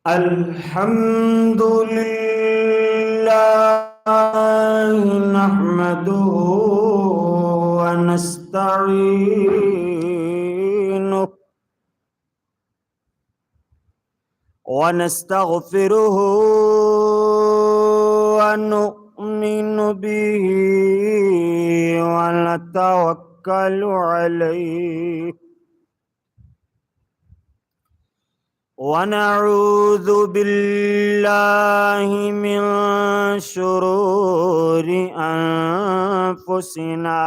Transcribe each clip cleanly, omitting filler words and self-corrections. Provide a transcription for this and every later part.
الحمد لله نحمده ونستعينه ونستغفره ونؤمن به ونتوكل عليه ونعوذ بالله من شرور أنفسنا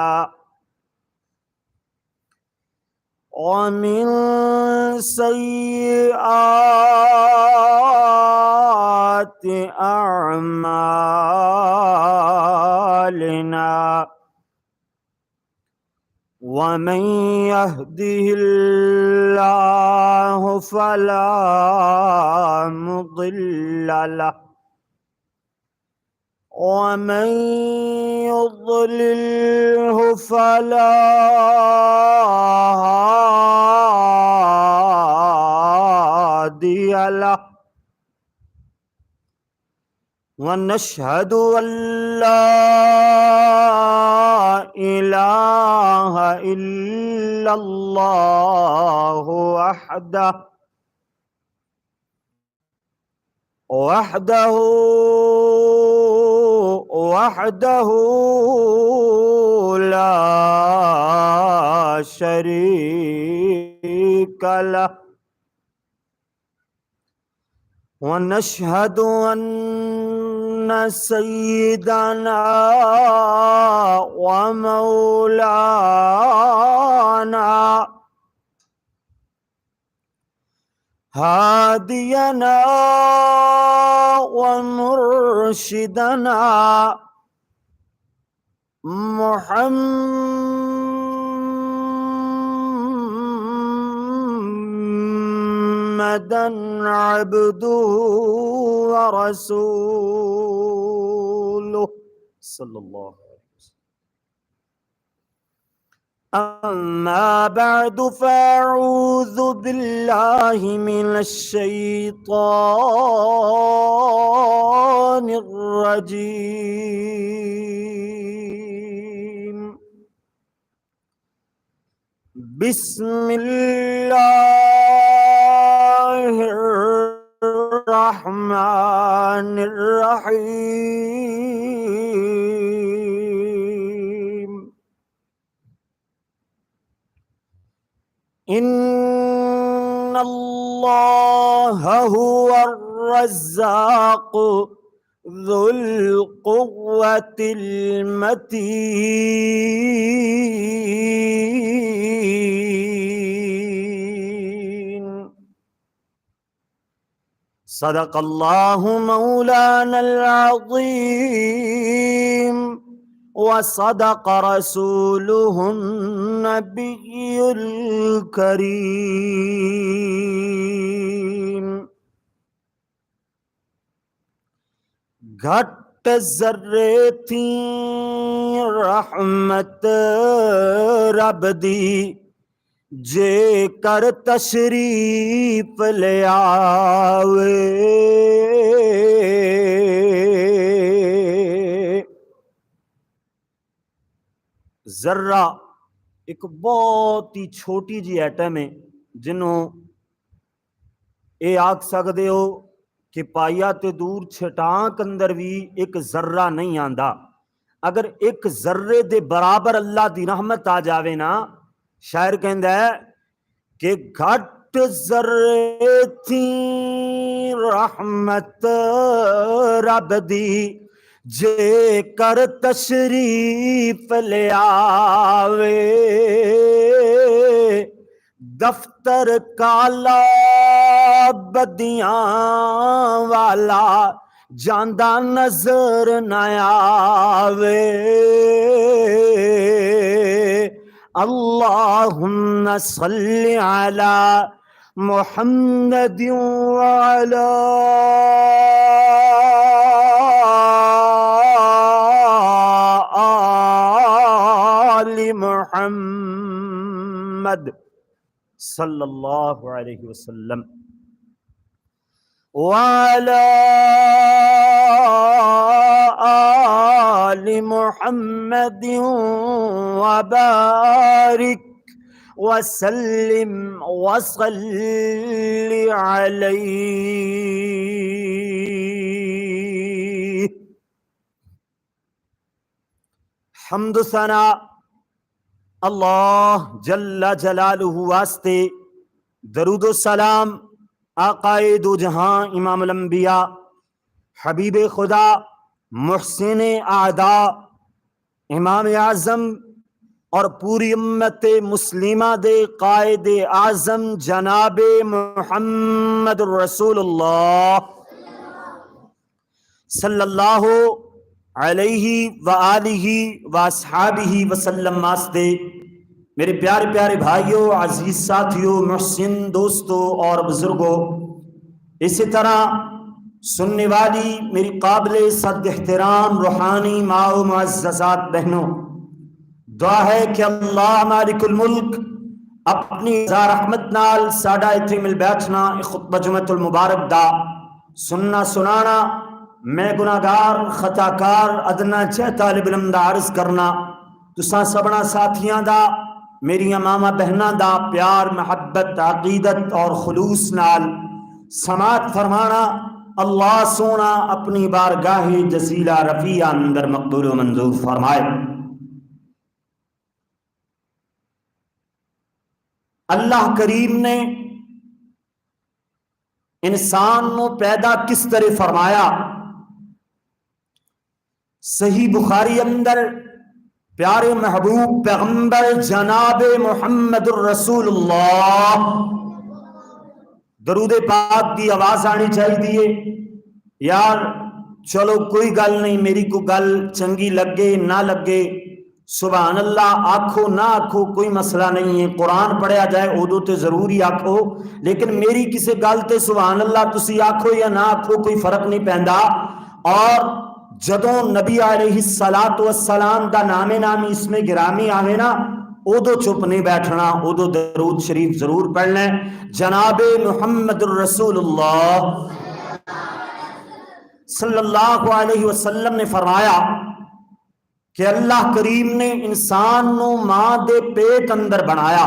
ومن سيئات أعمالنا ومن يهده الله فلا مضل له ومن يضلله فلا هادي له ونشهد أن لا إله إلا الله وحده لا شريك له ونشهد أن سيدنا ومولانا هادينا ومرشدنا محمدا عبده ورسوله صلى الله عليه وسلم. أما بعد فأعوذ بالله من الشيطان الرجيم. بسم الله الرحمن الرحيم. إن الله هو الرزاق ذو القوة المتين. صدق الله مولانا العظيم وصدق رسوله النبي الكريم. گھٹ ذرے تھی رحمت رب دی جے کر تشریف لے آوے. ذرہ ایک بہت ہی چھوٹی جی ایٹم ہے جنوں اے آکھ سکدے ہو کہ پائیا تے دور چھٹانک اندر بھی ایک ذرہ نہیں آندا. اگر ایک ذرے دے برابر اللہ دی رحمت آ جاوے نا، شاعر کہندا ہے کہ گھٹ ذرے تھی رحمت رب دی جے کر تشریف لے آوے. دفتر کالا بدیاں والا جاندہ نظر نہ آوے. اللہم صلی علی محمد وعلی آل محمد صلی اللہ علیہ وسلم. وعلى آل محمد وبارك وسلم وصل عليه. حمد و ثنا اللہ جل جلالہ واسطے، درود و سلام آقائے دو جہاں امام الانبیاء حبیب خدا محسن اعداء امام اعظم اور پوری امت مسلمہ دے قائد اعظم جناب محمد رسول اللہ صلی اللہ علیہ وآلہ واصحابہ وسلم واسطے، میرے پیارے پیارے بھائیوں، عزیز ساتھیوں، محسن دوستوں اور بزرگوں، اسی طرح سننے والی میری قابل صد احترام روحانی ماں و معززات بہنوں، دعا ہے کہ اللہ مالک الملک اپنی رحمت نال ساڈا ایتھے مل بیٹھنا خطبہ جمعۃ المبارک دا سننا سنانا، میں گناہگار خطاکار ادنا جہ طالب علم دا عرض کرنا، تساں سبنا ساتھیاں دا، میری ماما بہناں دا پیار محبت عقیدت اور خلوص نال سماعت فرمانا، اللہ سونا اپنی بارگاہ جزیلہ رفیع اندر مقبول و منظور فرمائے۔ اللہ کریم نے انسان کو پیدا کس طرح فرمایا؟ صحیح بخاری اندر پیارے محبوب پیغمبر جناب محمد الرسول اللہ، درود پاک کی آواز آنی چاہیے یار، چلو کوئی گل نہیں، میری کو گل چنگی لگے نہ لگے، سبحان اللہ آکھو نہ آکھو کوئی مسئلہ نہیں ہے، قرآن پڑھیا جائے ادو تے ضروری آکھو، لیکن میری کسی گل تے سبحان اللہ تسی آکھو یا نہ آکھو کوئی فرق نہیں پیندا۔ اور جدوں نبی علیہ السلام دا نام نامی اسم گرامی آوے نا، ادو چپ نہیں بیٹھنا، ادو درود شریف ضرور پڑھنا ہے۔ جناب محمد الرسول اللہ صلی اللہ علیہ وسلم نے فرمایا کہ اللہ کریم نے انسان نو ماں دے پیٹ اندر بنایا،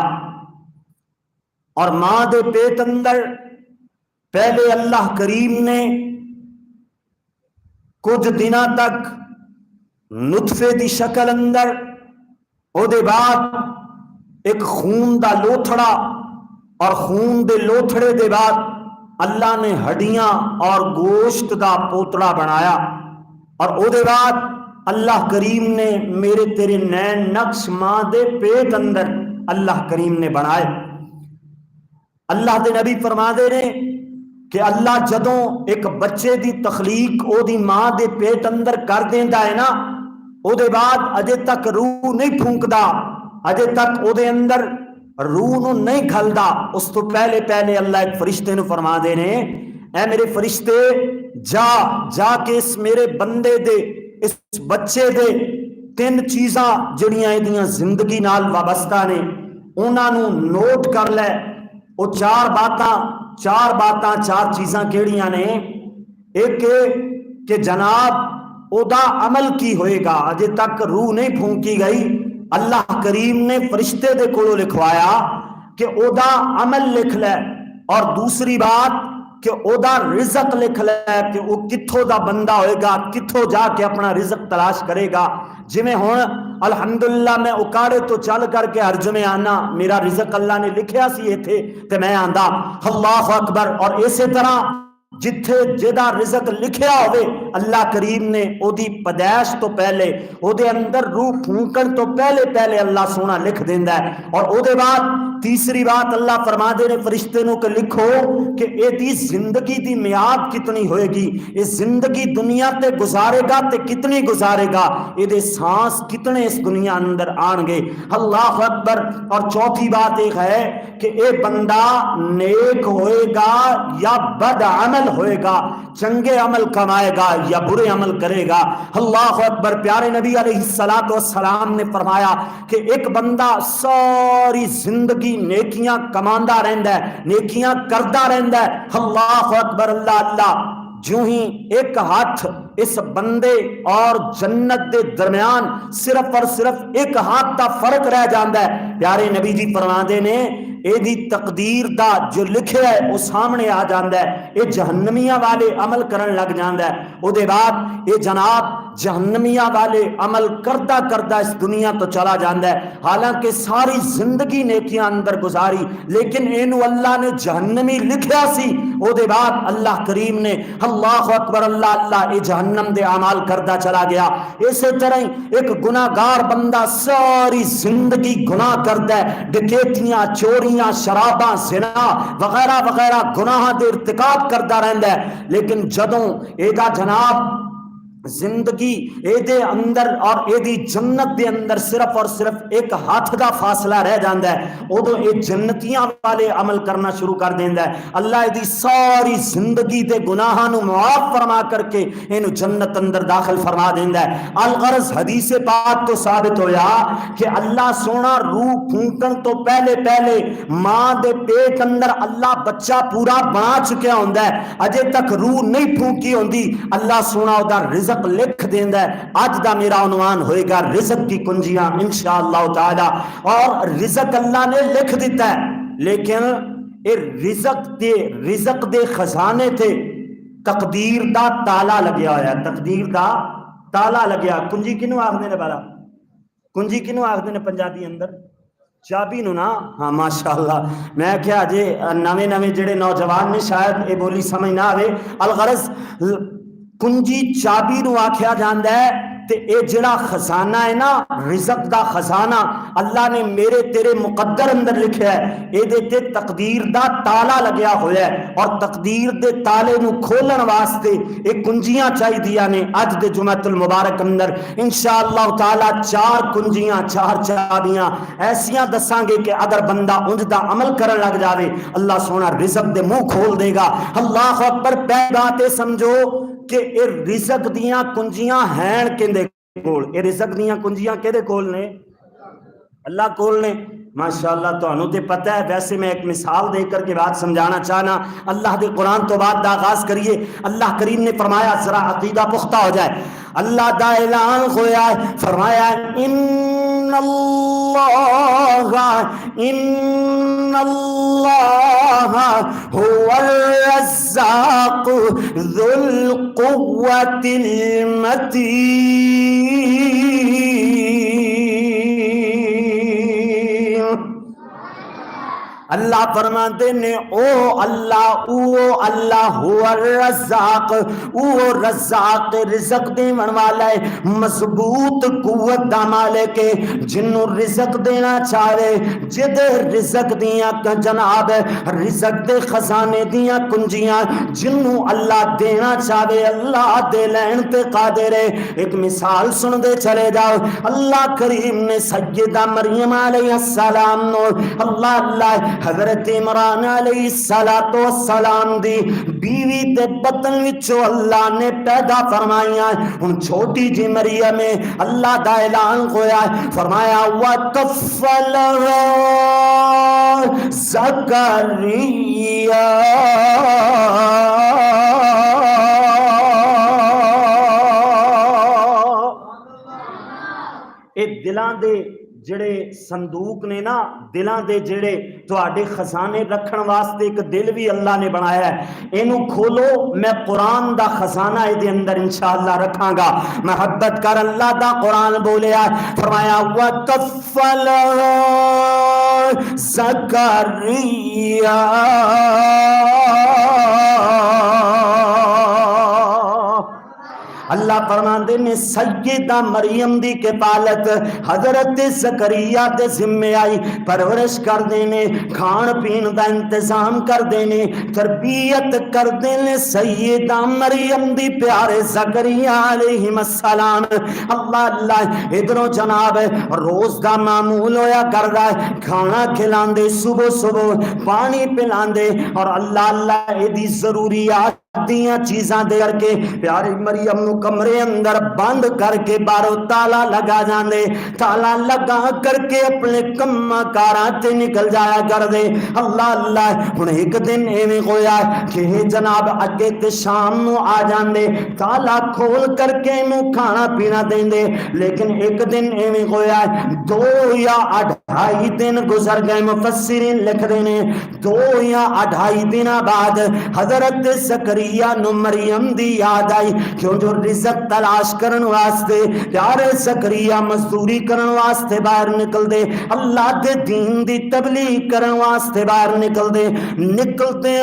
اور ماں دے پیٹ اندر پہلے اللہ کریم نے کچھ دنوں تک نطفے دی شکل اندر، او دے بعد ایک خون دا لوتھڑا، اور خون دے لوتھڑے دے بعد اللہ نے ہڈیاں اور گوشت دا پوتڑا بنایا، اور او دے بعد اللہ کریم نے میرے تیرے نین نقش ماں دے پیٹ اندر اللہ کریم نے بنائے۔ اللہ دے نبی فرما دے نے کہ اللہ جدوں ایک بچے دی تخلیق او دی ماں دے پیٹ اندر کر دیندا ہے نا، او دے بعد اجے تک روح نہیں پھونکدا، اجے تک او دے اندر روح نو نہیں گھلدا، اس تو پہلے پہلے اللہ ایک فرشتے نو فرما دے نے، اے میرے فرشتے جا کے اس میرے بندے دے اس بچے دے تین چیزاں جڑیاں ایدیاں زندگی نال وابستہ نے انہاں نو نوٹ کر لے۔ وہ چار چیزاں کیڑیاں نے؟ ایک کہ جناب او دا عمل کی ہوئے گا، اجے تک روح نہیں پھونکی گئی، اللہ کریم نے فرشتے دے کولو لکھوایا کہ او دا عمل لکھ لے، اور دوسری بات کہ او دا رزق لکھ لے کہ وہ کتھوں دا بندہ ہوئے گا، کتھوں جا کے اپنا رزق تلاش کرے گا۔ جویں ہن الحمدللہ میں اکاڑے تو چل کر کے ہر جمعے آنا، میرا رزق اللہ نے لکھیا سی ایتھے تے میں آندا اللہ اکبر، اور اسی طرح جتھے جدا رزق لکھیا ہوئے اللہ کریم نے او دی پیدائش تو پہلے او دے اندر روح پھونکن تو پہلے پہلے اللہ سونا لکھ دیندا ہے۔ اور او دے بعد تیسری بات اللہ فرما دے نے فرشتے نو کہ لکھو کہ اے دی زندگی دی میعاد کتنی ہوئے گی، اے زندگی دنیا تے گزارے گا تے کتنی گزارے گا، اے دے سانس کتنے اس دنیا اندر آن گے، اللہ اکبر۔ اور چوتھی بات ایک ہے کہ اے بندہ نیک ہوئے گا یا بد عمل ہوئے گا، چنگے عمل کمائے گا یا برے عمل کرے گا۔ اللہ اکبر۔ پیارے نبی علیہ الصلوۃ والسلام نے فرمایا کہ ایک بندہ ساری زندگی نیکیاں کماندا رہندا ہے، نیکیاں کردا رہندا ہے، اللہ اکبر اللہ اللہ، جو ہی ایک ہاتھ اس بندے اور جنت دے درمیان صرف اور صرف ایک ہاتھ دا فرق رہ جاندا ہے، پیارے نبی جی فرماندے نے اے دی تقدیر دا جو لکھیا ہے وہ سامنے آ جاندا ہے، اے جہنمیاں والے عمل کرن لگ جاندا ہے، او دے بعد اے جناب جہنمیاں والے عمل کردا کردا اس دنیا تو چلا جاندا ہے، حالانکہ ساری زندگی نیکیاں اندر گزاری، لیکن اینو اللہ نے جہنمی لکھیا سی، او دے بعد اللہ کریم نے اللہ اکبر اللہ اللہ اے جہنم دے اعمال کردا چلا گیا۔ اسی طرح ایک گناہگار بندہ ساری زندگی گناہ کردا ہے، ڈکیتیاں، چوریاں، شراباں، زنا وغیرہ وغیرہ گناہ دے ارتکاب کردا رہندا ہے، لیکن جدوں اے دا جناب زندگی اے دے اندر اور اے دی جنت دے اندر صرف اور صرف ایک ہاتھ دا فاصلہ رہ جاندا ہے، ادو اے جنتیاں والے عمل کرنا شروع کر دیندا ہے، اللہ دی ساری زندگی دے گناہاں نو معاف فرما کر کے اینو جنت اندر داخل فرما دیندا ہے۔ الغرض حدیث پاک تو ثابت ہویا کہ اللہ سونا روح پھونکن تو پہلے پہلے ماں دے پیٹ اندر اللہ بچہ پورا بنا چکیا ہوندا ہے، اجے تک روح نہیں پھونکی ہوندی، اللہ سونا او دا رزق لکھ دیندا ہے۔ آج دا میرا عنوان ہوئے گا رزق کی کنجیاں انشاءاللہ تعالی، اور رزق اللہ نے لکھ دیتا ہے، لیکن اے رزق دے خزانے تھے تقدیر دا تالا لگیا ہویا، تقدیر دا تالا لگیا۔ کنجی کنوں آخدے نے بالا؟ کنجی کنوں آخدے نے پنجابی اندر؟ چابی نو نا؟ ہاں ماشاءاللہ، میں کیا جے نویں نویں جڑے نوجوان نے شاید اے بولی سمجھ نہ آوے۔ الغرض کنجی چابی نو آکھیا جاندا ہے، تے اے جڑا خزانہ ہے نا، رزق دا خزانہ اللہ نے میرے تیرے مقدر اندر لکھیا ہے، اے دے تے تقدیر دا تالا لگیا ہویا ہے، اور تقدیر دے تالے نو کھولن واسطے ایک کنجیاں چاہی دیا نے۔ اج دے جمعۃ المبارک اندر انشاءاللہ تعالی 4 کنجیاں، 4 چابیاں ایسیاں دساں گے کہ اگر بندہ انج دا عمل کرن لگ جاوے اللہ سونا رزق دے منہ کھول دے گا۔ اللہ اکبر۔ پہلی بات اے سمجھو کہ اے رزق دیاں کنجیاں ہیں کیندے کول؟ اے رزق دیاں کنجیاں کدے کول نے؟ اللہ کول نے۔ ماشاءاللہ تانوں تے پتہ ہے، ویسے میں ایک مثال دے کر کے بات سمجھانا چاہنا۔ اللہ دے قرآن تو بات دا آغاز کریے۔ اللہ کریم نے فرمایا، ذرا عقیدہ پختہ ہو جائے، اللہ دا اعلان ہویا ہے، فرمایا ان اللہ هو الرزاق ذو القوة المتین۔ اللہ فرماتے نے او اللہ ہو الرزاق، او رزاق رزق دیون والا ہے، مضبوط قوت دا مالک ہے، جنوں رزق دینا چاہے، جد رزق دیاں جناب رزق دے خزانے دیاں کنجیاں جنوں اللہ دینا چاہے اللہ دے لین تے قادر ہے۔ ایک مثال سن دے چلے جاؤ، اللہ کریم نے سیدہ مریم علیہ السلام نو اللہ حضرت عمران علیہ السلام دی بیوی تے بطن وچوں اللہ نے پیدا فرمایا۔ ان چھوٹی جی مریم میں اللہ دا اعلان ہویا، فرمایا وَكَفَّلَهَا زَكَرِيَّا۔ اے دلاں دے جڑے صندوق نے نا، دلاں دے جڑے تواڈے خزانے رکھن واسطے ایک دل بھی اللہ نے بنایا ہے، اینو کھولو، میں قرآن دا خزانہ اے دے اندر انشاءاللہ رکھاں گا۔ محبت کر، اللہ دا قرآن بولیا، فرمایا وَكَفَّلَهَا زَكَرِيَّا۔ اللہ فرماندے نے سیدہ مریم دی کفالت حضرت زکریا دے ذمے آئی، پرورش کر دینے، کھان پین دا انتظام کر دینے، تربیت کر دینے سیدہ مریم دی پیارے زکریا علیہ السلام۔ اللہ ادھروں جناب روز دا معمول ہویا کر رہا ہے، کھانا کھلاندے، صبح صبح پانی پلاندے، اور اللہ ادھی ضروریات دیاں چیزاں دے کر کے پیاری مریم نو کمرے اندر بند کر کے باہروں تالا لگا جاندے، تالا لگا کر کے اپنے کما کاراں تے نکل جایا کر دے۔ اللہ اللہ ہن ایک دن ایویں ہویا کہ جناب اگے تے شام نو آ جاندے، تالا کھول کر کے نو کھانا پینا دیندے، لیکن ایک دن ایویں ہویا 2 یا 2.5 دن گزر گئے۔ مفسرین لکھ دے نے 2 یا 2.5 دن بعد حضرت زکریا نو مریم دی یاد آئی، کیوں جو رزق تلاش کرن واسطے پیارے زکریا مزدوری کرن واسطے باہر نکل دے، اللہ دے دین دی تبلیغ کرن واسطے باہر نکل دے، نکلتے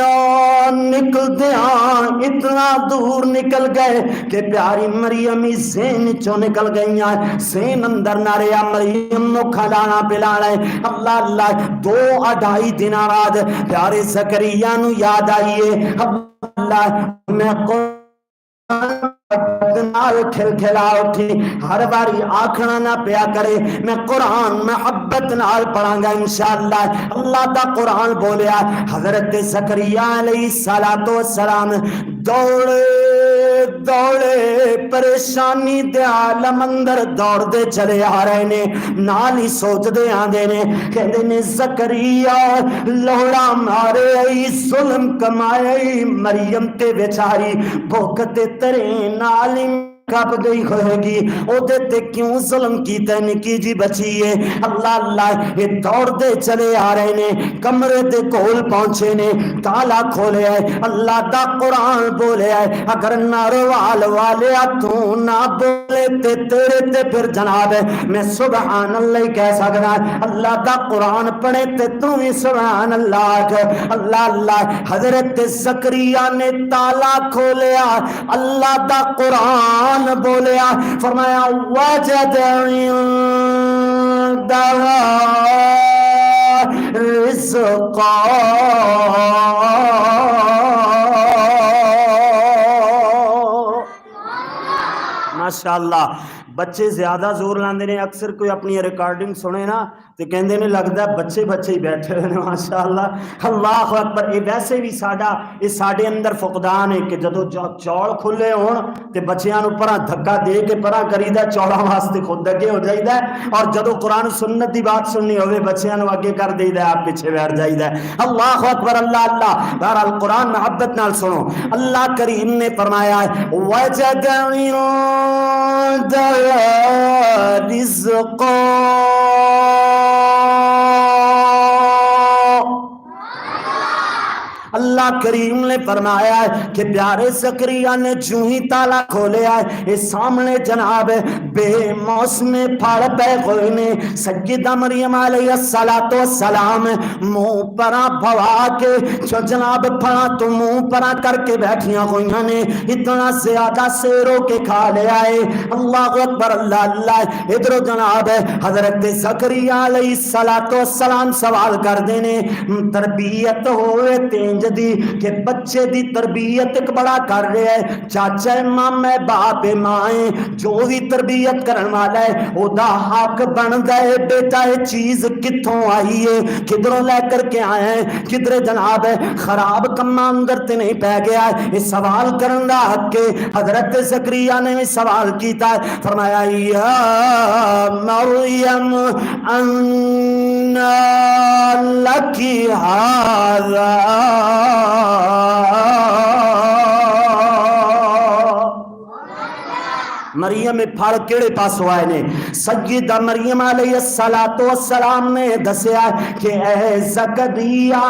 اتنا دور نکل گئے کہ پیاری مریم ہی زین چوں نکل گئی ہیں، زین اندر نہ رہا، مریم نو کھلانا پلانا ہے۔ اللہ اللہ 2 2.5 دن بعد پیارے زکریا نو یاد آئیے، اللہ میں نال کھل کھلا اٹھی، ہر باری آکھنا نہ پیا کرے میں قرآن محبت نال پڑھاں گا انشاءاللہ۔ اللہ دا قرآن بولیا، حضرت زکریا علیہ السلام دوڑے پریشانی دے عالم اندر دوڑ دے چلے آ رہے نے، نال ہی سوچ دے آندے نے، کہندے نے زکریا لوڑا مارے ای ظلم کمائے مریم تے بیچاری بھوک تے ترے نال کب گئی ہوئے گی، او دیتے کیوں ظلم کیتے نکی جی بچی ہے۔ اللہ اللہ یہ دوڑ دے چلے آ رہے نے، کمرے دے کول پہنچے نے، تالا کھولے ہے، اللہ دا قرآن بولے ہے، اگر ناروال والے تو نہ بولے تے تیرے تے پھر جناب ہے میں سبحان اللہ کہہ سکتا، اللہ دا قرآن پڑھے تے تو بھی سبحان اللہ۔ اللہ اللہ حضرت زکریا نے تالا کھولیا، اللہ دا قرآن بولیا، فرمایا وجد عندها رزقا، ماشاءاللہ۔ بچے زیادہ زور لاندے نے، اکثر کوئی اپنی ریکارڈنگ سنے نا تو کہندے نے لگتا ہے بچے ہی بیٹھے ہوئے ہیں ماشاءاللہ۔ اللہ اکبر۔ یہ ویسے بھی یہ ساڈے اندر فقدان ہے کہ جدو چوڑ کھلے ہون تے بچیاں نو پرا دھکا دے کے پرا کریدا، چوڑا واسطے خود اگے ہو جائیدا ہے، اور جدو قرآن سنت دی بات سننی ہوے بچیاں نو اگے کر دیدا ہے، آپ پیچھے بیٹھ جائیدا ہے۔ اللہ اکبر، اللہ اللہ۔ بہرحال قرآن محبت نال سنو، اللہ کریم نے فرمایا ہے وجد رزقا، اللہ کریم نے فرمایا ہے کہ پیارے زکریا نے جو ہی تالا کھولیا ہے، یہ سامنے جناب بے موسم پھل پے ہوئے نے، سیدہ مریم علیہ السلام منہ پرا بھوا کے جو جناب پھڑا تو منہ پرا کر کے بیٹھیاں ہوئی نے، اتنا زیادہ سیرو کے کھا لیا ہے۔ اللہ اکبر، اللہ اللہ۔ ادھر جناب حضرت زکریا علیہ السلام سوال کر دینے، تربیت ہوئے تین دی کہ بچے دی تربیت ایک بڑا کر رہے ہے، چاچا مامے باپ مائیں جو بھی تربیت کرن والا ہے او دا حق بن گئے بیٹا یہ چیز کتھوں آئی ہے، کدھروں لے کر کے آئے ہیں، کدھر جناب ہے خراب کما اندر تے نہیں پہ گیا ہے، یہ سوال کرن دا حق کے۔ حضرت زکریا نے سوال کیتا ہے، فرمایا یا مریم انا لکی ھذا، مریم پھڑ کیڑے پاسوں آئے نے؟ سیدہ مریم علیہ السلام نے دسیا کہ اے زکریا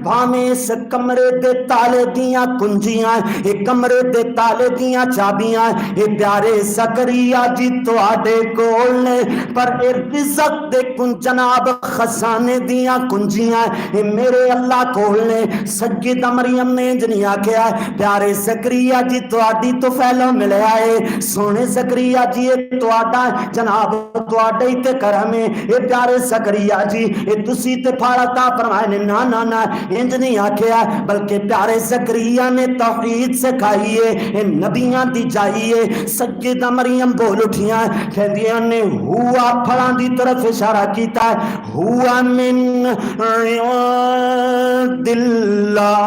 بھاویں اس کمرے دے تالے دیاں کنجیاں، یہ کمرے دے تالے دیاں چابیاں یہ پیارے زکریا جی تواڈے کول نے، پر اے رزق دے جناب خزانے دیاں کنجیاں یہ میرے اللہ کول نے۔ سیدہ مریم نے جنہیں آکھیا پیارے زکریا جی تواڈی تو پہلو ملے آئے، سونے زکریا جی یہ تواڈا جناب تواڈے تے کرم ہے، یہ پیارے زکریا جی یہ تسی تے پھاڑتا فرمائے نے، نا نا نا انج نہیں آکھیا، بلکہ پیارے زکریا نے توحید سکھائی ہے، یہ نبیاں دی جائیے۔ سیدہ مریم بول اٹھیاں کہندیاں نے ہوا پھڑاں دی طرف اشارہ کیتا ہے، ہوا من عند اللہ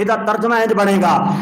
ਇਹਦਾ ਤਰਜਮਾ ਇੰਜ ਬਣੇਗਾ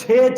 6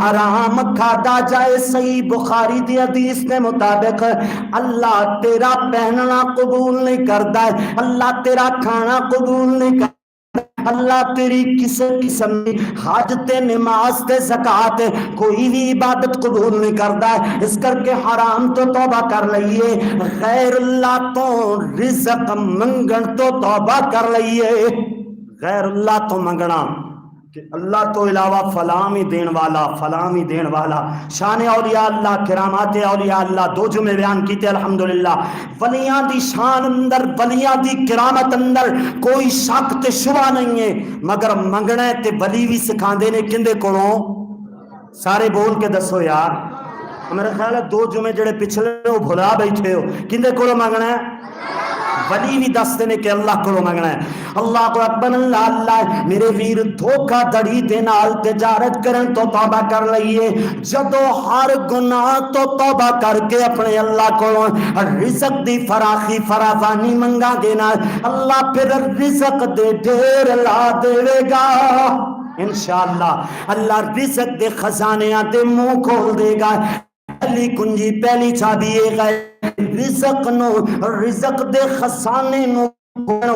حرام کھادا جائے صحیح بخاری دی حدیث کے مطابق اللہ تیرا پہننا قبول نہیں کرتا ہے، اللہ تیرا کھانا قبول نہیں کرتا، اللہ تیری کسی قسم کی حج تے نماز تے زکات کوئی بھی عبادت قبول نہیں کرتا ہے۔ اس کر کے حرام تو توبہ کر لئیے، غیر اللہ تو رزق منگن تو توبہ کر لئیے۔ غیر اللہ تو منگنا کہ اللہ تو علاوہ فلاں ہی دین والا، فلاں ہی دین والا۔ شان اولیاء اللہ، کرامات اولیاء اللہ دو جملے بیان کیتے الحمدللہ۔ ولیاں دی شان اندر، ولیاں دی کرامت اندر کوئی شک تے شبہ نہیں ہے، مگر منگنا ہے تے ولی بھی سکھاندے نے کندے کولوں؟ سارے بول کے دسو یار، میرا خیال ہے دو جمعے جڑے پچھلے ہو بھلا بیٹھے ہو، کندے کولوں منگنا ہے؟ ولی بھی دستے نے کہ اللہ کو منگنا ہے۔ اللہ کو اکبر، اللہ اللہ میرے ویر دھوکہ دڑی دے نال تجارت کرن تو توبہ کر لئیے، جدو ہر گناہ تو توبہ کر کے اپنے اللہ کو رزق دی فراخی فراوانی منگا دینا، اللہ پھر رزق دے ڈھیر لا دے گا انشاءاللہ۔ اللہ رزق دے خزانیاں دے منہ کھول دے گا۔ پہلی کنجی، پہلی چابی ہے رزق نو، رزق دے خزانے نو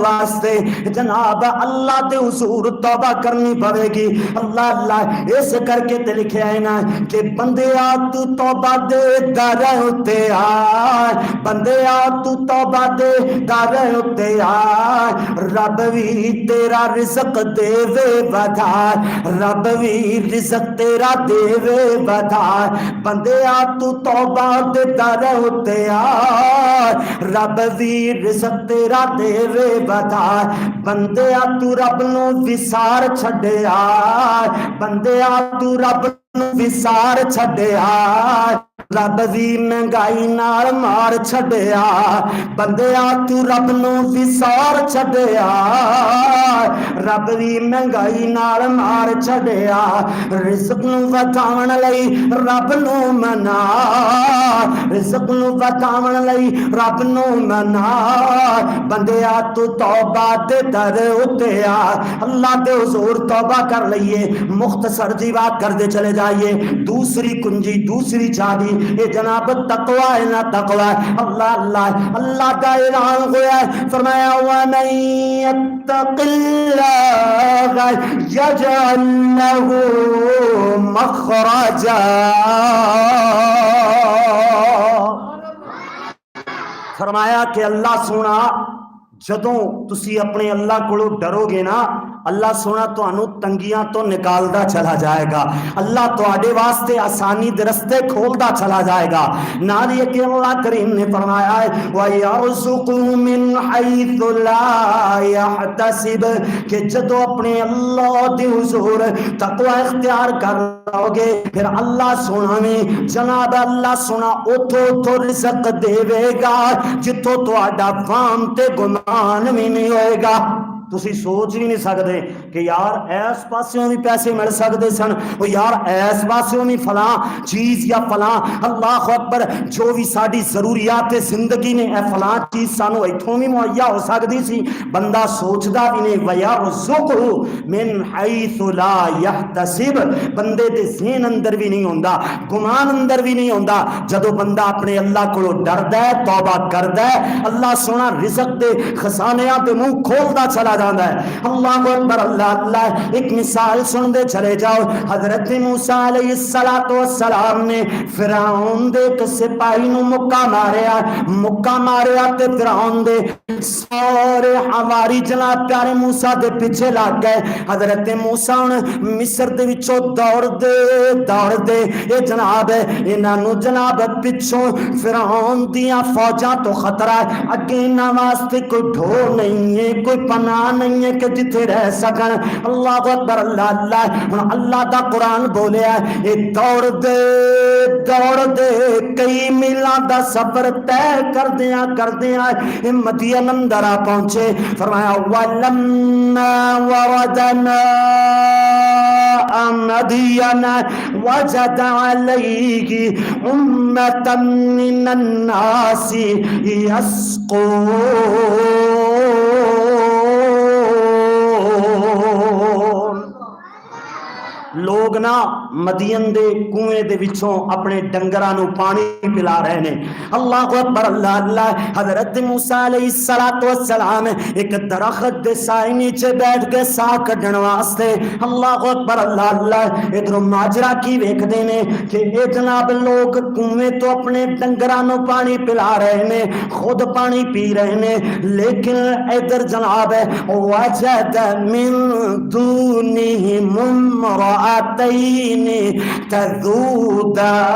واسطے جناب اللہ دے حضور توبہ کرنی پڑے گی۔ اللہ اللہ اس کر کے تے لکھیا ہے نا کہ بندیا تو توبہ دے دارے ہوتے آئے، بندیا تو توبہ دے دارے ہوتے آئے، رب بھی تیرا رزق دے وے بدھائے، رب بھی رزق تیرا دے وے بدھائے، بندیا تو توبہ دے دارے ہوتے آئے، رب بھی رزق تیرا دے وے بتا، بندیا تو رب نو وسار چھڈیا، بندیا تو رب نو وسار چھڈیا، رب دی مہنگائی نال مار چھڈیا، بندیا تو رب نو وسار چھڈیا، رب دی مہنگائی نال مار چھڈیا، رزق نو وٹاون لئی رب نو منا، رزق نو وٹاون لئی رب نو منا، بندیا تو توبہ دے در اٹھیا، اللہ دے حضور توبہ کر لئیے۔ مختصر جی بات کر دے چلے جائیے، دوسری کنجی، دوسری چابی اے جناب تقوی ہے نا تقوی ہے۔ اللہ اللہ اللہ کا اعلان ہوا ہے، فرمایا وَمَن يَتَّقِ اللَّهَ يَجْعَل لَّهُ مَخْرَجًا، فرمایا کہ اللہ سونا جدوں تسی اپنے اللہ کو ڈرو گے نا، اللہ سونا تو انو تنگیاں تو نکالدا چلا جائے گا، اللہ تو آڈے واسطے آسانی درستے کھولدا چلا جائے گا۔ نال یہ کہ اللہ کریم نے فرمایا ہے وَيَرْزُقُهُ مِنْ حَيْثُ لَا يَحْتَسِبُ، کہ جدو اپنے اللہ دے حضور تقوی اختیار کر لو گے پھر اللہ سونا میں جناب اللہ سونا اتھو تو رزق دے گا جتھو تو آڈا وام تے گمان بھی نہیں ہوئے گا۔ تسی سوچ ہی نہیں سکتے کہ یار ایس پاسوں بھی پیسے مل سکتے سن، وہ یار ایس پاسوں بھی فلاں چیز یا فلاں اللہ اکبر جو بھی ساری ضروریات زندگی نے اے فلاں چیز سانو ایتھوں بھی مہیا ہو سکتی سی، بندہ سوچدا بھی نہیں۔ وَيَرْزُقْهُ مِنْ حَيْثُ لَا يَحْتَسِبُ، بندے دے ذہن اندر بھی نہیں ہوندا، گمان اندر بھی نہیں ہوندا۔ جدو بندہ اپنے اللہ کو ڈردا ہے، توبہ کردا ہے، اللہ سونا رزق دے خزانیاں دے منہ کھولدا چلا جاتا ہے۔ اللہ اکبر، اللہ اللہ۔ ایک مثال سن دے چلے جاؤ، حضرت موسیٰ علیہ السلام نے فرعون دے ایک سپاہی نو مکہ ماریا تے فرعون دے سارے حواری جناب پیارے موسیٰ دے پیچھے لگ گئے۔ حضرت موسیٰ مصر دے وچوں دوڑ دے اے جناب انہاں نو جناب پچھوں فرعون دیاں فوجاں تو خطرہ ہے، اگے انہاں واسطے کوئی ڈھور نہیں ہے، کوئی پناہ نہیں ہے کہ جتھے رہ سکن۔ اللہ اکبر، اللہ اللہ۔ اللہ دا قرآن بولیا ہے اے دوڑ دے کئی میلاں دا سفر طے کردیاں اے مدین اندر آ پہنچے۔ فرمایا وَلَمَّا وَرَدَنَا مَدْيَنَ وَجَدَ عَلَيْهِ أُمَّةً مِّنَ النَّاسِ يَسْقُونَ۔ لوگ نا مدین دے کنویں دے وچوں اپنے ڈنگراں نو پانی پلا رہے نے. اللہ اکبر اللہ اللہ. حضرت موسیٰ علیہ السلام ایک درخت دے سائے نیچے بیٹھ کے سا کڈن واسطے. اللہ اکبر اللہ اللہ. ادھر ماجرا کی ویکھدے نے کہ اے جناب لوگ کنویں تو اپنے ڈنگراں نو پانی پلا رہے نے, خود پانی پی رہے نے, لیکن ادھر جناب وجد من دونہم امرأتین تذودان,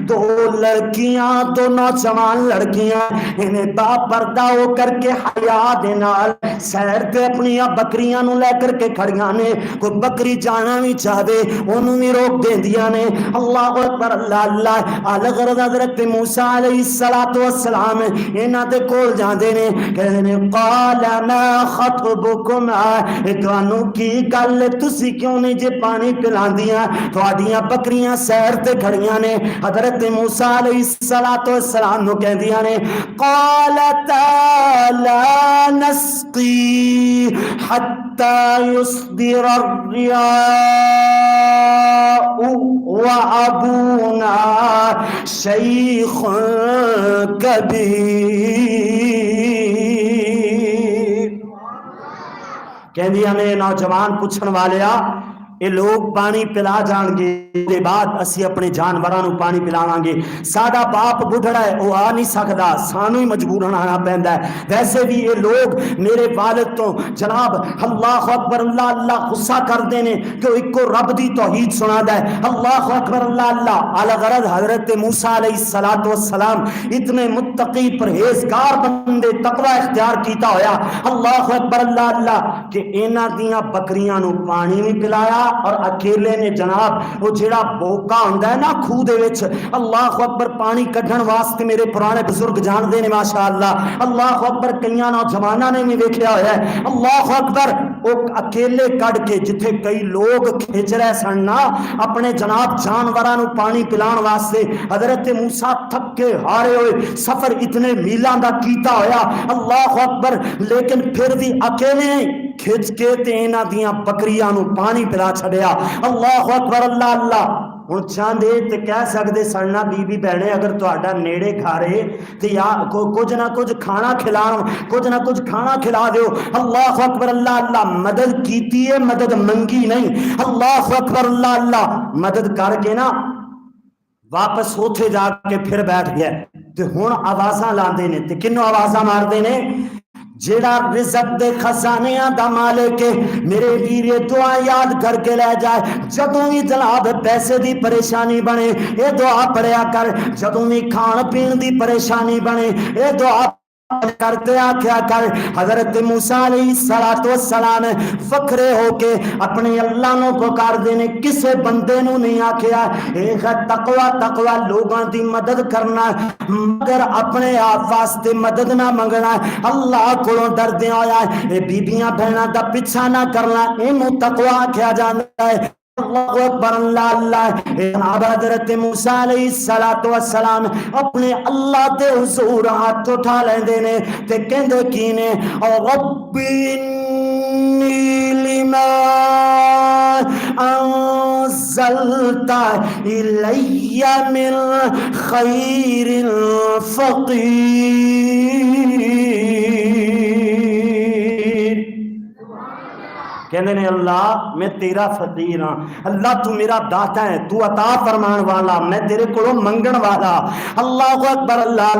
دو لڑکیاں, دو نوجوان لڑکیاں انہیں با پردہ ہو کر کے حیا دے نال سیر تے اپنی بکریاں نو لے کر کے کھڑیاں نے. کوئی بکری جانا بھی چاہے انہوں بھی روک دیندیاں نے. اللہ اکبر اللہ اللہ. الغرض حضرت موسیٰ علیہ السلام انہاں دے کول جاندے نے, کہندے نے قال ما خطبکما, تانوں کی گل تسی کیوں نہیں جے پانی پلاندیاں, تہاڈیاں بکریاں سیر تے کھڑیاں نے. حضرت موسیٰ علیہ السلام نو کہندیاں نے قالتا لا نسقی حتی یصدر الرعاء وابونا شیخ کبیر. کہندیاں نے نوجوان پوچھن والیا یہ لوگ پانی پلا جان گے دے بعد اسی اپنے جانوراں نو پانی پلاواں گے, ساڈا باپ بڈھڑا ہے وہ آ نہیں سکدا, سانو ہی مجبورن آنا پیندا ہے. ویسے بھی یہ لوگ میرے والد تو جناب اللہ اکبر اللہ اللہ غصہ کردے نے کہ وہ ایک رب دی توحید سنادا ہے. اللہ اکبر اللہ اللہ. الغرض حضرت موسیٰ علیہ السلام اتنے متقی پرہیزگار بندے تقوی اختیار کیتا ہویا. اللہ اکبر اللہ اللہ کہ انہاں دیاں بکریاں نو پانی بھی پلایا اور اکیلے نے جناب وہ جڑا بوکا ہوندا ہے نا کھو دے وچ, اللہ اکبر پانی کڈھن واسطے میرے پرانے بزرگ جان دے نے ماشاءاللہ. اللہ اکبر کئیاں نوجواناں نے بھی ویکھیا ہویا ہے. اللہ اکبر وہ اکیلے کڈ کے جتھے کئی لوگ کھچ رہے سن نا اپنے جناب جانوراں نو پانی پلان واسطے, حضرت موسیٰ تھک کے ہارے ہوئے سفر اتنے میلاں دا کیتا ہویا. اللہ اکبر. لیکن پھر بھی اکیلے کھچ کے تے انہاں دیاں بکریاں نو پانی پلا چھڈیا. اللہ اکبر اللہ اللہ. ہن چاندے تے کہہ سکدے سننا بی بی بہنے اگر تہاڈا نیڑے گھارے تے یا کچھ نہ کچھ کھانا کھلاؤ, کچھ نہ کچھ کھانا کھلا دیو. اللہ اکبر اللہ اللہ. مدد کیتی ہے, مدد منگی نہیں. اللہ اکبر اللہ اللہ. مدد کر کے نا واپس اوتھے جا کے پھر بیٹھ گیا تے ہن آوازاں لاندے نے تے کنوں آوازاں ماردے نے جیڑا رزق دے خزانیاں دا مالک ہے میرے ویر یہ دعا یاد کر کے لے جائے. جدوں بھی جناب پیسے دی پریشانی بنے یہ دعا پڑھیا کر, جدوں بھی کھان پین دی پریشانی بنے یہ دعا کرتے آکھیا کر. حضرت موسیٰ علیہ السلام فخرے ہو کے اپنے اللہ نو پکار دینے, کسے بندے نو نہیں آکھیا. ایک تقوی لوگاں دی مدد کرنا مگر اپنے آپ واسطے مدد نہ منگنا. اللہ کولوں ڈردیاں ہویا اے بیبیاں بہناں دا پیچھا نہ کرنا, اینوں تقوی آکھیا جاندا ہے. اللہ اکبر اللہ اللہ. جناب حضرت موسیٰ علیہ السلام اپنے اللہ دے حضور ہاتھ اٹھا لیندے نے تے کہندے کی نے رب انی لما انزلت الی من خیر فقیر. کہنے نے اللہ میں تیرا فقیر ہاں, اللہ تو میرا داتا ہے, تو عطا فرمان والا, میں تیرے کو منگن والا. اللہ اکبر اللہ.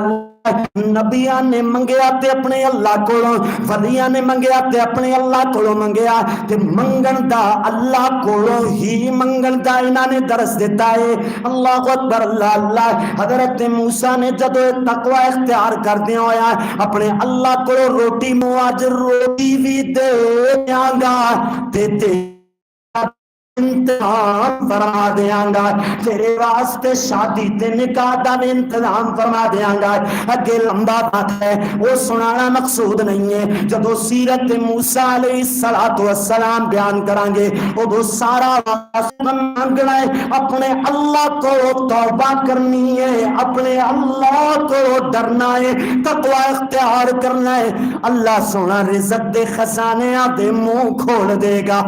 نبیاں نے منگیا تے اپنے اللہ کولوں, ولیاں نے منگیا تے اپنے اللہ کولوں منگیا تے منگن دا اللہ کولوں ہی منگن دا انہاں نے درس دیتا ہے. اللہ اکبر اللہ اللہ. حضرت موسیٰ نے جدو تقوی اختیار کر دیا ہویا اپنے اللہ کولوں روٹی مواج روٹی بھی دے گا تے انتظام فرما دیاں گا، تیرے واسطے شادی تے نکاح دا بھی انتظام فرما دیاں گا۔ اگے لمبا بات ہے، وہ سنانا مقصود نہیں ہے۔ جدو سیرت موسیٰ علیہ السلام بیان کریں گے ادو سارا مانگنا ہے، اپنے اللہ کو توبہ کرنی ہے، اپنے اللہ کو ڈرنا ہے، تقوی اختیار کرنا ہے۔ اللہ سونا رزق دے خزانے دے منہ کھول دے گا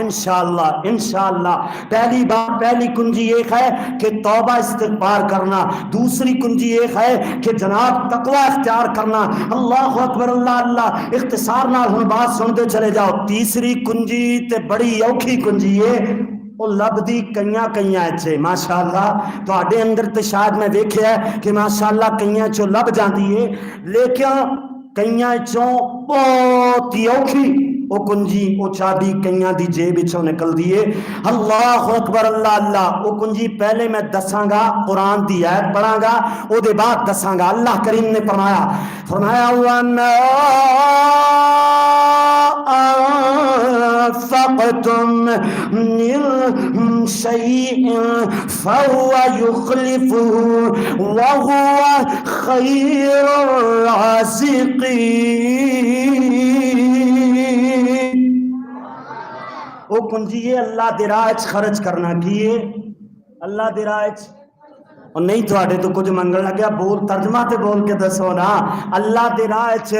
انشاءاللہ انشاءاللہ۔ پہلی بات، پہلی کنجی ایک ہے کہ توبہ استغفار کرنا، دوسری کنجی ایک ہے کہ جناب تقوی اختیار کرنا۔ اللہ اکبر اللہ اللہ، اختصار نال ہن بات سنتے چلے جاؤ۔ تیسری کنجی تے بڑی اوکھی کنجی ہے، وہ لبدی کئیاں کئیاں اچھے ماشاءاللہ تواڈے اندر تے شاید میں دیکھیا ہے کہ ماشاءاللہ کئیاں چوں لب جاندی ہے، لیکن کئیاں چوں بہت ہی اوکھی وہ کنجی وہ چابی کئیاں دی جیب وچوں نکل دیے۔ اللہ اکبر اللہ اللہ۔ وہ کنجی پہلے میں دساں گا، قرآن دی آیت پڑھاں گا، او دے بعد دساں گا۔ اللہ کریم نے فرمایا وَمَا أَنفَقْتُم مِّن شَيْءٍ فَهُوَ يُخْلِفُهُ وَهُوَ خَيْرُ الرَّازِقِينَ۔ وہ کنجی ہے اللہ دے راہ وچ خرچ کرنا، کیے اللہ دے راہ وچ۔ اور نہیں تواڈے تو کچھ منگن لگیا، بول ترجمہ تے بول کے دسو نا۔ اللہ دے راہ وچ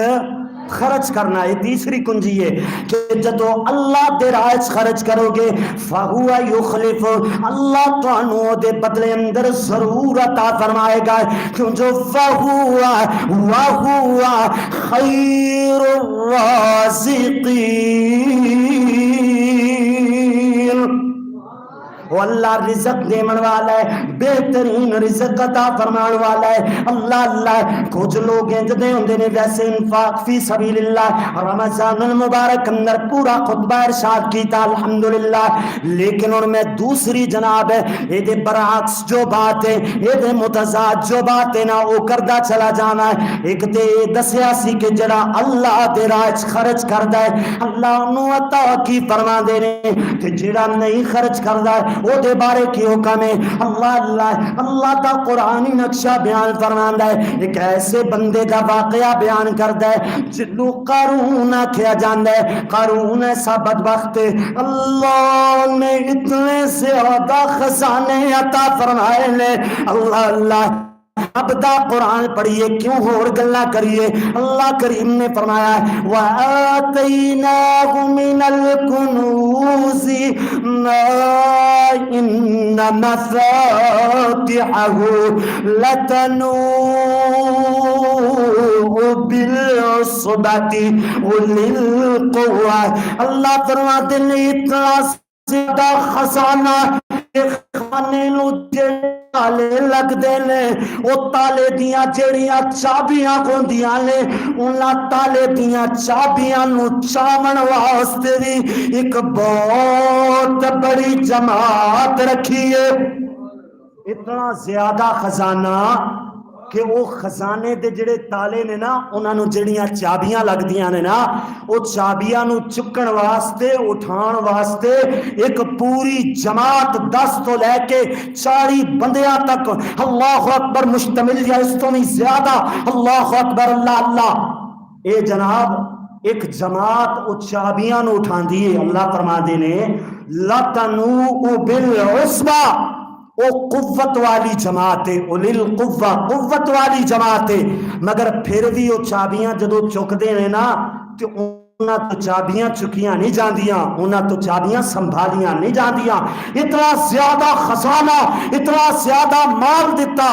خرچ کرنا، یہ تیسری کنجی ہے کہ جدو اللہ دے راہ وچ خرچ کرو گے فہو یخلف، اللہ تانوں دے بدلے اندر ضرور عطا فرمائے گا، کیوں جو وہو خیر الرازقین۔ وہ اللہ رزق دیمن والا ہے، بہترین رزق عطا فرمان والا ہے اللہ۔ اللہ کچھ لوگ جدے ہوندے نے ویسے انفاق فی سبیل اللہ رمضان المبارک اندر پورا خطبہ ارشاد کیتا الحمدللہ، لیکن اور میں دوسری جناب ہے اے دے برعکس جو بات ہے، اے دے متضاد جو بات ہے نا وہ کردہ چلا جانا ہے۔ ایک تے دسیا سی کہ جڑا اللہ دے راہ خرچ کردا ہے اللہ انہوں عطا کی فرما دے نے، کہ جڑا نہیں خرچ کردا ہے وہ دے بارے کی حکم ہے۔ اللہ دا قرآنی نقشہ بیان فرماندا ہے، ایک ایسے بندے دا واقعہ بیان کردا ہے جنوں قارون کیا جاندا ہے۔ قارون ایسا بدبخت ہے، اللہ نے اتنے زیادہ خزانے عطا فرمائے نے۔ اللہ اب دا قرآن پڑھیے کیوں اور گلا کریے۔ اللہ کریم نے فرمایا وَآتَيْنَاهُ مِنَ الْكُنُوزِ مَا إِنَّ مَفَاتِحَهُ لَتَنُوءُ بِالْعُصْبَةِ أُولِي الْقُوَّةِ۔ اللہ فرماتے ہیں اتنا زیادہ خزانہ خانے نو تالے لگ دے نے، وہ تالے دیاں جیڑیاں چابیاں ہوندیاں نے انہاں تالے دیاں چابیاں نو چاون واسطے بھی ایک بہت بڑی جماعت رکھی ہے۔ اتنا زیادہ خزانہ کہ وہ خزانے دے جڑے تالے نے نا انہاں نو جڑیاں چابیاں لگ دیاں نے نا وہ چابیاں نو چکن واسطے اٹھان واسطے ایک پوری جماعت 10 تو لے کے 40 بندیاں تک اللہ اکبر مشتمل یا اس تو نہیں زیادہ اللہ اکبر اللہ اللہ۔ اے جناب ایک جماعت وہ چابیاں نو اٹھان دیئے۔ اللہ فرما دے نے لَتَنُوءُ بِالْعُصْبَةِ، وہ قوت والی جماعت ہے، اُلِل قوہ قوت والی جماعت ہے، مگر پھر بھی وہ چابیاں جدو چک دے نے نا کہ انہاں تو چابیاں چکیاں نہیں جاندیاں، انہاں تو چابیاں سنبھالیاں نہیں جاندیاں۔ اتنا زیادہ خزانہ، اتنا زیادہ مال دیتا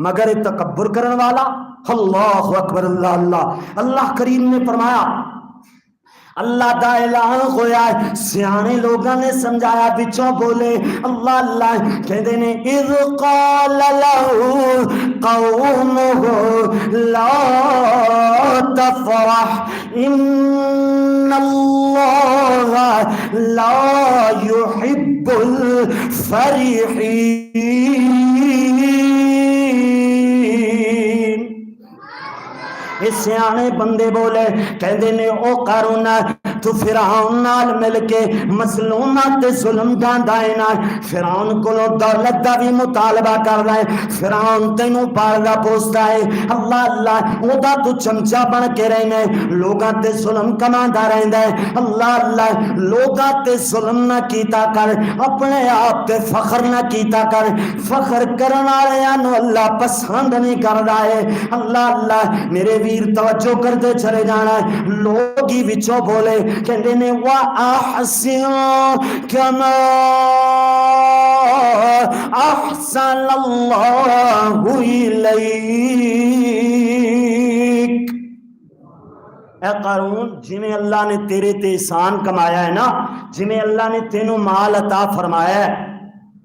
مگر تکبر کرن والا۔ اللہ اکبر اللہ اللہ۔ اللہ کریم نے فرمایا اللہ دا اعلان ہویا ہے، سیانے لوگاں نے سمجھایا بچوں بولے اللہ اللہ کہندے نے اذ قال له قومه لا تفرح ان اللہ لا يحب الفرحین۔ سیانے بندے بولے کہندے نے او قارون تو فرعون نال مل کے مظلوماں تے ظلم ڈاندا ہے نا فرعون کولو دولت دا بھی مطالبہ کردا ہے فرعون تینوں پالدا پوسدا ہے اللہ اللہ او دا تو چمچا بن کے رہنا ہے لوگاں تے ظلم کماندا رہندا ہے اللہ اللہ لوگاں تے ظلم نہ کیتا کر اپنے آپ تے فخر نہ کیتا کر فخر کرن والیاں نو اللہ پسند نہیں کردا ہے اللہ اللہ میرے ویر توجہ کرتے چلے جانا ہے لوگ ہی وچوں بولے کہندے نے وا احسن کما احسن اللہ الیک اے قارون جویں اللہ نے تیرے تے احسان کمایا ہے نا جویں اللہ نے تینوں مال عطا فرمایا ہے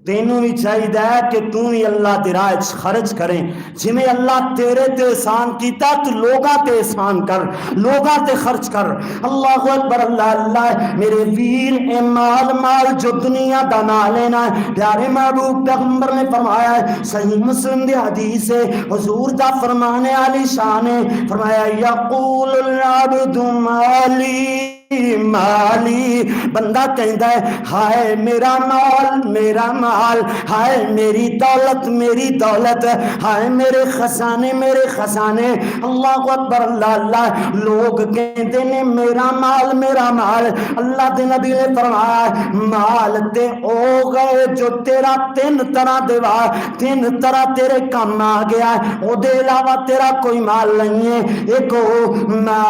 تینوں بھی چاہیے کہ تم بھی اللہ دی راہ وچ خرچ کریں جویں اللہ تیرے تے احسان کیتا تو لوگاں تے احسان کر لوگاں تے خرچ کر اللہ اکبر اللہ اللہ میرے ویر اے مال جو دنیا دا نہ لینا ہے پیارے محبوب پیغمبر نے فرمایا ہے صحیح مسلم دی حدیث ہے حضور دا فرمانے علی شان ہے فرمایا یقول العبد مالی بندہ کہندا ہے ہائے میرا مال ہائے میری دولت ہائے میرے خزانے اللہ اکبر اللہ اللہ لوگ کہندے نے میرا مال اللہ دے نبی نے فرمایا مال تے او گئے جو تیرا تین طرح تیرے کام آ گیا او دے علاوہ تیرا کوئی مال نہیں ہے ایک ما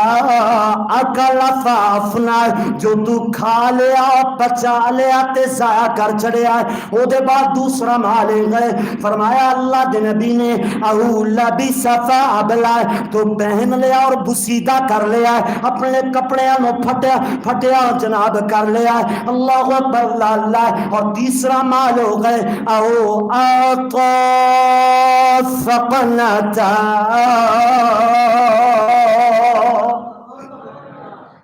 اکل فافنا جو تو کھا لیا پچا لیا تے ضائع کر چھڑیا او دے بعد دوسرا مال گئے فرمایا اللہ دے نبی نے او لبس فابلا تو پہن لیا اور بسیدہ کر لیا اپنے کپڑے نو پھٹیا جناب کر لیا اللہ اکبر اللہ اور تیسرا مال ہو گئے او آقا فقنتا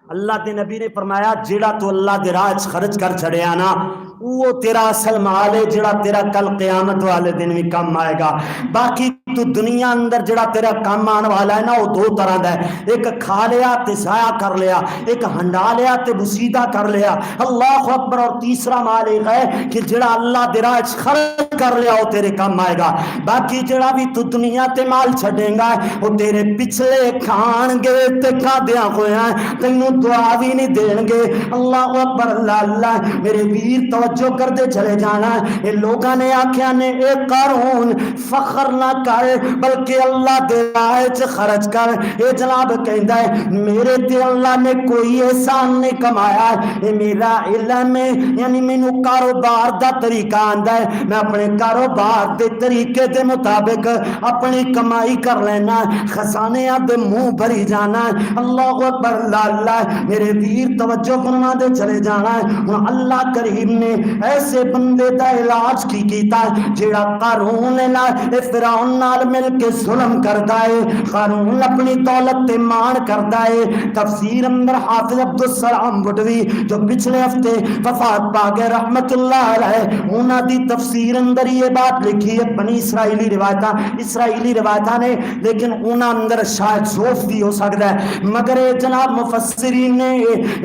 اللہ دے نبی نے فرمایا جیڑا تو اللہ دے راہ خرچ کر چھڑیا نا وہ تیرا اصل مال ہے جڑا تیرا کل قیامت والے دن بھی کم آئے گا باقی تو دنیا اندر جڑا تیرا کم آنے والا ہے نا وہ دو طرح دا ہے ایک کھا لیا تے ضائع کر لیا ایک ہنڈا لیا تے بسیدہ کر لیا اللہ اکبر اور تیسرا مال ایک ہے کہ جڑا اللہ دے راہ خرچ کر لیا وہ تیرے کم آئے گا باقی جڑا بھی تو دنیا تے مال چھڑیں گا وہ تیرے پچھلے کھان گے تے کھادیاں ہوئے ہیں تینوں دعا بھی نہیں دیں گے اللہ اکبر اللہ اللہ میرے ویر توجہ کر دے چلے جانا اے لوگاں نے آکھیا نے اے قارون فخر نہ کر بلکہ اللہ دے راہ خرچ کر اے جناب کہندا ہے میرے تے اللہ نے کوئی احسان نہیں کمایا اے میرا علم ہے یعنی مینوں کاروبار دا طریقہ آندا ہے میں اپنے کاروبار دے طریقے دے مطابق اپنی کمائی کر لینا خزانیاں دے منہ بھری جانا اللہ اکبر اللہ اللہ میرے ویر توجہ فرما دے چلے جانا ہے اللہ کریم نے ایسے بندے دا علاج کی کیتا جیڑا قارون نال فرعون نال مل کے ظلم کردا ہے قارون اپنی دولت تے مان کردا ہے تفسیر اندر حافظ عبدالسلام بڈوی جو پچھلے ہفتے وفات پا گئے رحمت اللہ علیہ انہاں دی تفسیر اندر یہ بات لکھی ہے بنی اسرائیلی روایتاں نے لیکن انہاں اندر شاید ضعف بھی ہو سکتا ہے مگر جناب مفسرین نے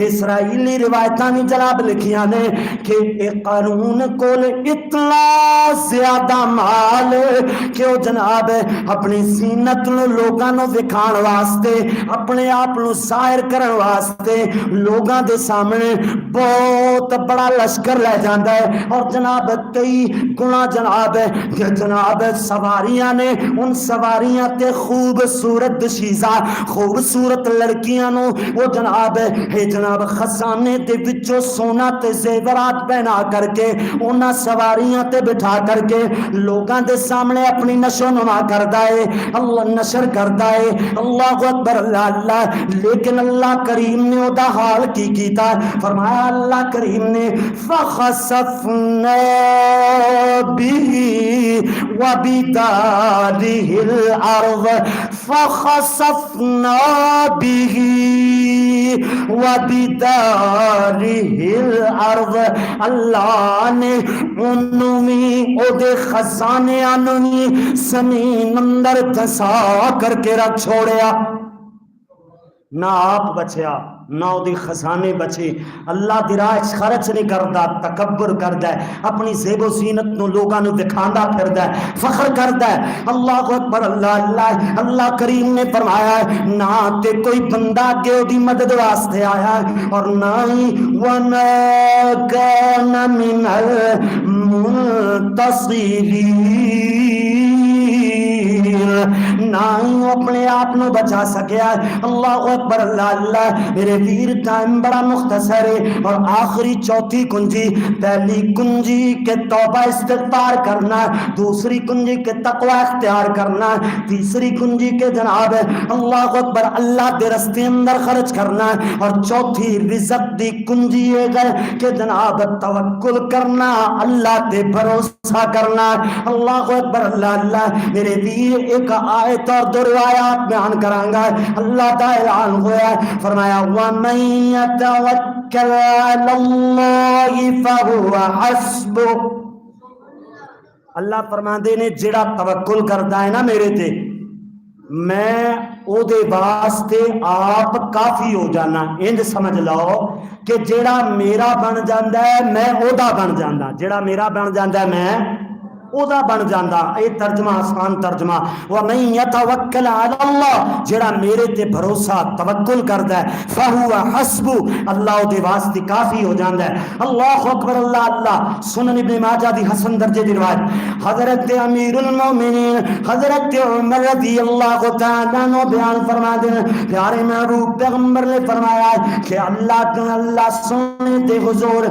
اسرائیلی روایتاں نہیں جناب لکھیاں نے کہ قارون کول اتنا زیادہ مال کہ وہ جناب اپنی زینت نو لوگاں نو دکھان واسطے اپنے آپ نو ظاہر کرن واسطے لوگاں دے سامنے بہت بڑا لشکر لے جاندا ہے اور جناب کئی گنا جناب سواریاں نے ان سواریاں تے خوبصورت دشیزہ خوبصورت لڑکیاں نو وہ جناب خزانے تے وچوں سونا تے زیورات پہنا کر کے انہاں سواریاں تے بٹھا کر کے لوگاں دے سامنے اپنی نشو نما کردا ہے اللہ نشر کردا ہے اللہ اکبر اللہ اللہ لیکن اللہ کریم نے اودا حال کی کیتا فرمایا اللہ کریم نے فخسفنا به وبداره الارض فخسفنا به وبداره الارض اللہ نے انوی او دے خزانے انوی زمین اندر دھسا کر کے رکھ چھوڑیا نہ آپ بچیا نہ وہ خزانے بچے. اللہ دی راہ وچ خرچ نہیں کردا، تکبر کردا ہے، اپنی زیب و زینت نو لوگاں نو دکھاندا پھردا ہے، فخر کردا ہے. اللہ اکبر، اللہ اللہ. اللہ کریم نے فرمایا ہے نہ تے کوئی بندہ اگے اودی مدد واسطے آیا ہے اور نہ ہی وَمَا كَانَ مِنَ الْمُنتَصِرِينَ، نہ ہی وہ اپنے آپ نو بچا سکیا ہے. اللہ اکبر، اللہ اللہ. میرے ویر ٹائم بڑا مختصر ہے اور آخری چوتھی کنجی، پہلی کنجی کے توبہ استغفار کرنا، دوسری کنجی کے تقوی اختیار کرنا، تیسری کنجی کے جناب اللہ اکبر اللہ دے رستے اندر خرچ کرنا، اور چوتھی رزق دی کنجی یہ ہے کہ جناب توکل کرنا، اللہ تے بھروسہ کرنا. اللہ اکبر، اللہ اللہ. میرے ویر ایک آیت اور دو روایات بیان کروں گا. اللہ دا اعلان ہوا ہے، فرمایا وَمَن يَتَوَكَّلْ عَلَى اللَّهِ فَهُوَ حَسْبُهُ. اللہ فرماندے نے جڑا توکل کردا ہے نا میرے تے، میں او دے واسطے آپ کافی ہو جانا. انج سمجھ لو کہ جڑا میرا بن جاندا ہے میں او دا بن جاندا، جڑا میرا بن جاندا ہے میں او دا بن جاندا. اے ترجمہ آسان ترجمہ. وَمَن يَتَوَكَّلْ عَلَى اللَّهِ، جڑا میرے تے بھروسہ توکل کردا ہے، فَهُوَ حَسْبُهُ، اللہ او دے واسطے کافی ہو جاندا ہے. اللہ اکبر، اللہ اللہ. سنن ابن ماجہ دی حسن درجے دی روایت، حضرت امیر المومنین حضرت عمر رضی اللہ تعالیٰ عنہ بیان فرما دیں، پیارے محبوب پیغمبر نے فرمایا کہ اللہ سونے دے حضور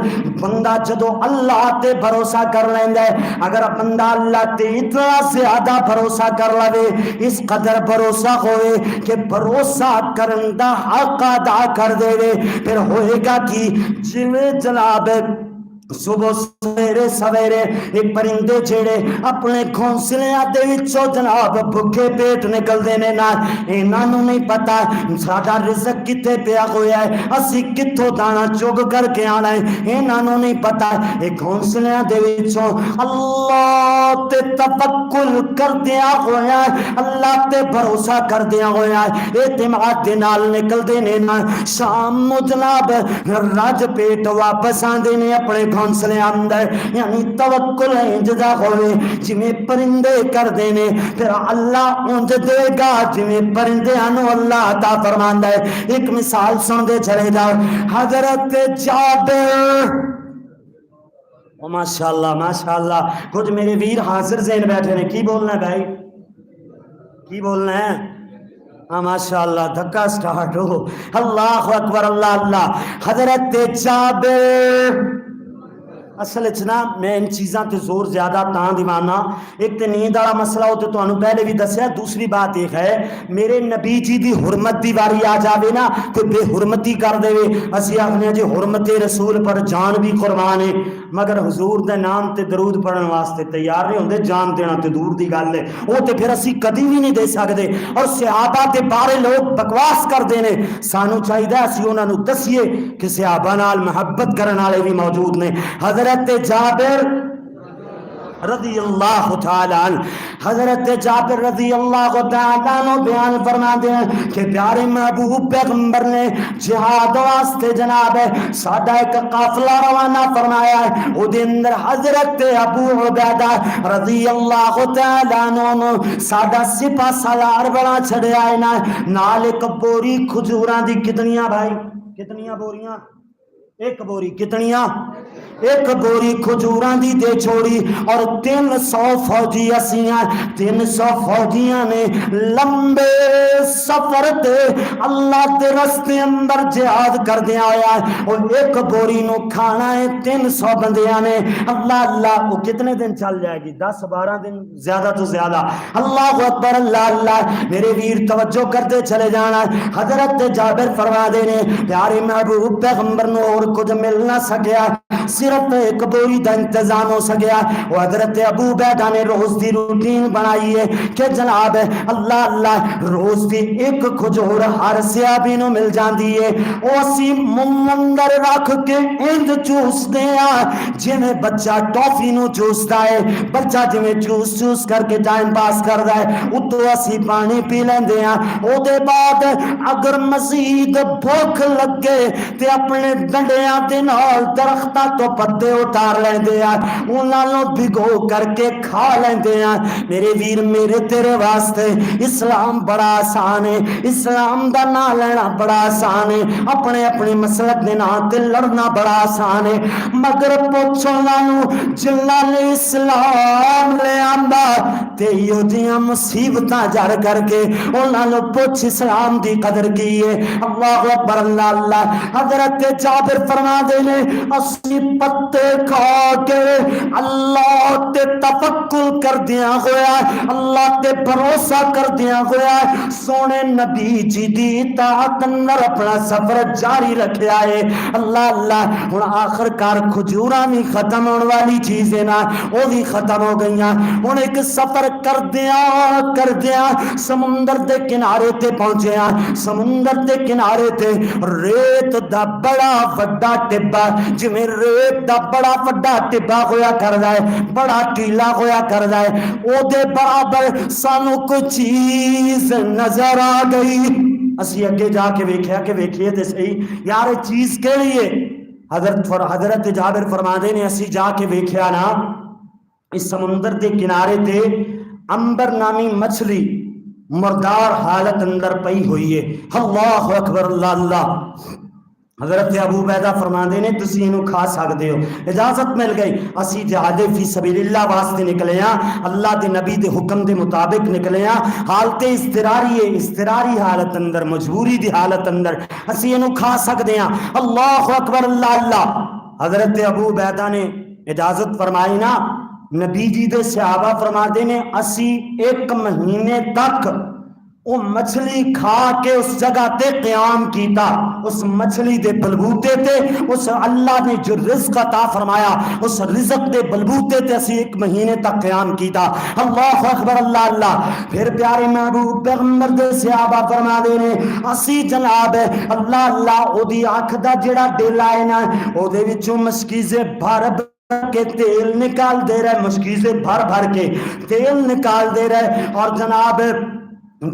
بندہ جدو اللہ تے بھروسہ کر لیندا ہے، اگر بندہ اللہ تے اتنا زیادہ بھروسہ کر لے، اس قدر بھروسہ ہوئے کہ بھروسہ کرن دا حق ادا کر دے، پھر ہوئے گا کہ جویں جناب صبح سویرے سویرے ایک پرندے جڑے اپنے گھونسلیاں دے وچوں جناب بھوکے پیٹ نکلدے نے، نا انہاں نوں نہیں پتا ساڈا رزق کتے پیا ہویا ہے، اسی کتھوں دانا چگ کر کے آنا ہے، انہاں نوں نہیں پتا ایک گھونسلیاں دے وچوں اللہ تے توکل کردیاں ہویا ہے، اللہ تے بھروسہ کردیاں ہویا ہے، اعتماد دے نال نکلدے نے، نا شام نوں جناب رج پیٹ واپس آندے نے اپنے گھونسلے اندر. یعنی توکل انجدا ہوئے جویں پرندے کر دینے، پھر اللہ انج دے گا جویں پرندیاں نوں اللہ عطا فرماندا ہے. ایک مثال سن دے چلے جاؤ. حضرت جابر، او ماشاءاللہ ماشاءاللہ. کچھ میرے ویر حاضر ذہن بیٹھے نے، کی بولنا ہے بھائی، کی بولنا ہے؟ ہاں ماشاءاللہ، دھکا سٹارٹ ہو. اللہ اکبر، اللہ اللہ. حضرت جابر، اصل چنا میں ان چیزاں تے زور زیادہ تاں دیوانا، ایک تے نیند والا مسئلہ ہو تے تانوں پہلے بھی دسیا، دوسری بات ایک ہے میرے نبی جی دی حرمت دی واری آ جاوے نا کوئی بے حرمتی کر دے، اسی آخنے جی حرمت رسول پر جان بھی قربان ہے، مگر حضور دے نام تے درود پڑھن واسطے تیار نہیں ہوندے، جان دینا تے دور دی گل ہے، وہ تے پھر اسی کدی بھی نہیں دے سکدے. اور صحابہ دے بارے لوگ بکواس کردے نے، سانو چاہیے اسی انہاں نوں دسیے کہ صحابہ نال محبت کرن والے بھی موجود نے. حضرت جابر رضی اللہ تعالیٰ عنہ، حضرت جابر رضی اللہ تعالیٰ عنہ بیان فرما دیں کہ پیارے محبوب پیغمبر نے جہاد واسطے جناب ساڈا ایک قافلہ روانہ فرمایا ہے، او دے اندر حضرت ابو عبیدہ رضی اللہ تعالیٰ عنہ ساڈا سپاہ سالار بنا چھڑیا ہے نا، نال ایک بوری کھجوراں دی کتنیاں بھائی، کتنیاں بوریاں؟ ایک بوری، کتنیاں؟ ایک بوری کھجوراں دی دے چھوڑی، اور 300 فوجی اسیاں 300 فوجیاں نے لمبے سفر تے اللہ تے رستے اندر جہاد کر دیا ہویا ہے، اور ایک بوری نو کھانا ہے 300 بندیاں نے. اللہ اللہ، وہ کتنے دن چل جائے گی؟ 10-12 دن زیادہ تو زیادہ. اللہ اکبر، اللہ اللہ. میرے ویر توجہ کرتے چلے جانا. حضرت جابر فرما دے نے پیارے محبوب پیغمبر نو اور اور کچھ مل نہ سکیا، صرف ایک بوری دا انتظام ہو سکیا۔ وہ حضرت ابو عبیدہ نے روز دی روٹین بنائی ہے کہ جناب اللہ اللہ روز دی ایک کھجور ہر سیابی نو مل جاندی ہے، وہ اسی منگر رکھ کے اند چوس دیا جی میں بچہ ٹافی نو چوستا ہے، بچہ جی میں چوس چوس کر کے ٹائم پاس کر رہا ہے، اتو اسی پانی پی لیندے ہیں۔ او دے بعد اگر مزید بھوک لگے تے اپنے ڈنڈیاں دے نال درختاں تو پتے اتار لیندے ہیں، انہاں نوں بھگو کر کے کھا لیندے ہیں۔ میرے ویر میرے تیرے واسطے اسلام بڑا آسان ہے، اسلام دا نام لینا بڑا آسان ہے، اپنے اپنے مسلک دے نام تے لڑنا بڑا آسان ہے، مگر پوچھو نانو جنہاں نے اسلام لے آندا تے یو جیاں مصیبتاں جڑ کر کے انہاں نوں پوچھ اسلام دی قدر کی ہے۔ اللہ اکبر اللہ اللہ۔ حضرت جابر فرما دے نے اسی پتے کھا کے اللہ تے توکل کر دیا ہویا، اللہ تے بھروسہ کر دیا ہویا، سونے نبی جی دی اطاعت اندر اپنا سفر جاری رکھیا ہے۔ اللہ اللہ۔ ہن آخر کار کھجوراں بھی ختم ہونے والی چیز ہے نا، وہ بھی ختم ہو گئیاں۔ ہن ایک سفر کر دیا سمندر دے کنارے تے پہنچیا، سمندر دے کنارے تے ریت دا بڑا وڈا ٹبا، جویں ریت دا بڑا وڈا ٹبا ہویا کردا ہے، بڑا ٹیلا ہویا کردا ہے، او دے برابر سانو کوئی چیز نظر آ گئی۔ اسی اگے جا کے ویکھیا کہ ویکھیے تے صحیح یار یہ چیز کیڑی ہے؟ حضرت جابر فرماندے نے اسی جا کے ویکھیا نا اس سمندر دے کنارے تے امبر نامی مچھلی مردار حالت اندر پئی ہوئی ہے۔ اللہ اکبر اللہ اللہ۔ حضرت ابو عبیدہ فرماندے نے تسی اینو کھا سکدے ہو، اجازت مل گئی۔ اسی جہاد فی سبیل اللہ واسطے نکلے ہاں، اللہ دے نبی دے حکم دے مطابق نکلے ہاں، حالت اضطراری حالت اندر، مجبوری دی حالت اندر اسی اینو کھا سکدے ہاں۔ اللہ اکبر اللہ اللہ۔ حضرت ابو عبیدہ نے اجازت فرمائی نا، نبی جی دے صحابہ فرماتے نے اسی 1 مہینے تک وہ مچھلی کھا کے اس جگہ تے قیام کیتا، اس مچھلی دے بلبوتے تے اس اللہ نے جو رزق عطا فرمایا اس رزق دے بلبوتے تے اسی 1 مہینے تک قیام کیتا۔ اللہ اکبر اللہ اللہ۔ پھر پیارے محبوب پیغمبر دے صحابہ فرما دے نے اسی جناب اللہ اللہ او دی آنکھ دا جڑا ڈیلا ہے نا او دے وچوں مشکیزے بھر کے تیل نکال دے رہے، مشکیزے بھر بھر کے تیل نکال دے رہے، اور جناب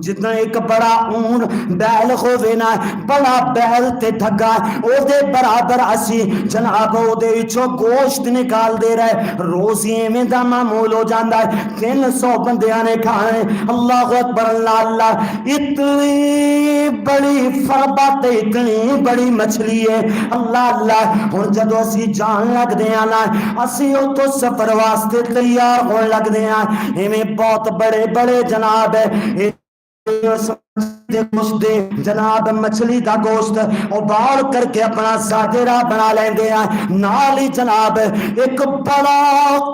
جتنا ایک بڑا اون بیل ہووے نا، بڑا بیل تے ڈھگا او دے برابر اسی جناب او دے وچوں گوشت نکال دے رہے۔ روزی ایویں دا معمول ہو جاندا ہے 300 بندیاں نے کھانے۔ اللہ اکبر اللہ اللہ۔ اتنی بڑی فربت، اتنی بڑی مچھلی ہے اللہ اللہ۔ ہن جدوں اسی جان لگ دے ہاں نا، اسی اوتھوں سفر واسطے تیار ہون لگ دے ہاں، ایویں بہت بڑے بڑے جناب جناب مچھلی دا گوشت ابال کر کے اپنا ذاترا بنا لیندے ہیں، نال ہی جناب ایک بڑا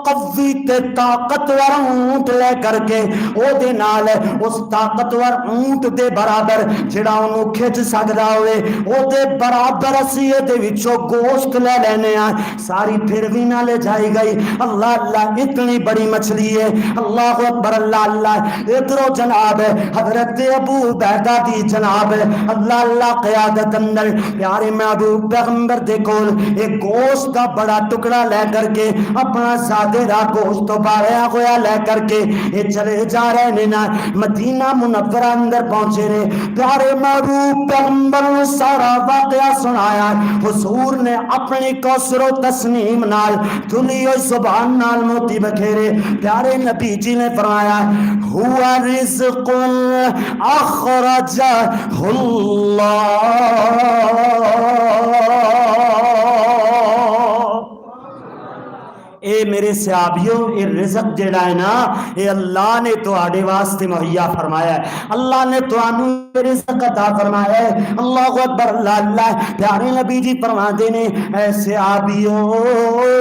قوی تے طاقتور اونٹ لے کر کے او دے نال اس طاقتور اونٹ دے برابر جڑا اونوں کھچ سکدا ہوئے او دے برابر اسی دے وچوں گوشت لے لینے ہیں، ساری پھر بھی نہ لے جائی گئی۔ اللہ اللہ، اتنی بڑی مچھلی ہے۔ اللہ اکبر اللہ اللہ۔ ادھروں جناب حضرت ابو عبیدہ دی جناب اللہ اللہ قیادت اندر پیارے محبوب پیغمبر دے کول ایک گوشت کا بڑا ٹکڑا لے کر کے اپنا ذاترا گوشت ابالیا ہوا لے کر کے یہ چلے جا رہے نے نا، مدینہ منورہ اندر پہنچے نے، پیارے محبوب پیغمبر نے سارا واقعہ سنایا۔ حضور نے اپنی کوثر و تسنیم نال دھلی ہوئی زبان نال موتی بکھیرے، پیارے نبی جی نے فرمایا ہوا رزق اخرجہ اللہ، اے اے میرے صحابیوں اے رزق جڑا ہے نا اے اللہ نے تواڈے واسطے مہیا فرمایا ہے, اللہ نے تانوں رزق عطا فرمایا ہے. اللہ اکبر, اللہ اللہ. پیارے نبی جی فرماندے نے اے صحابیوں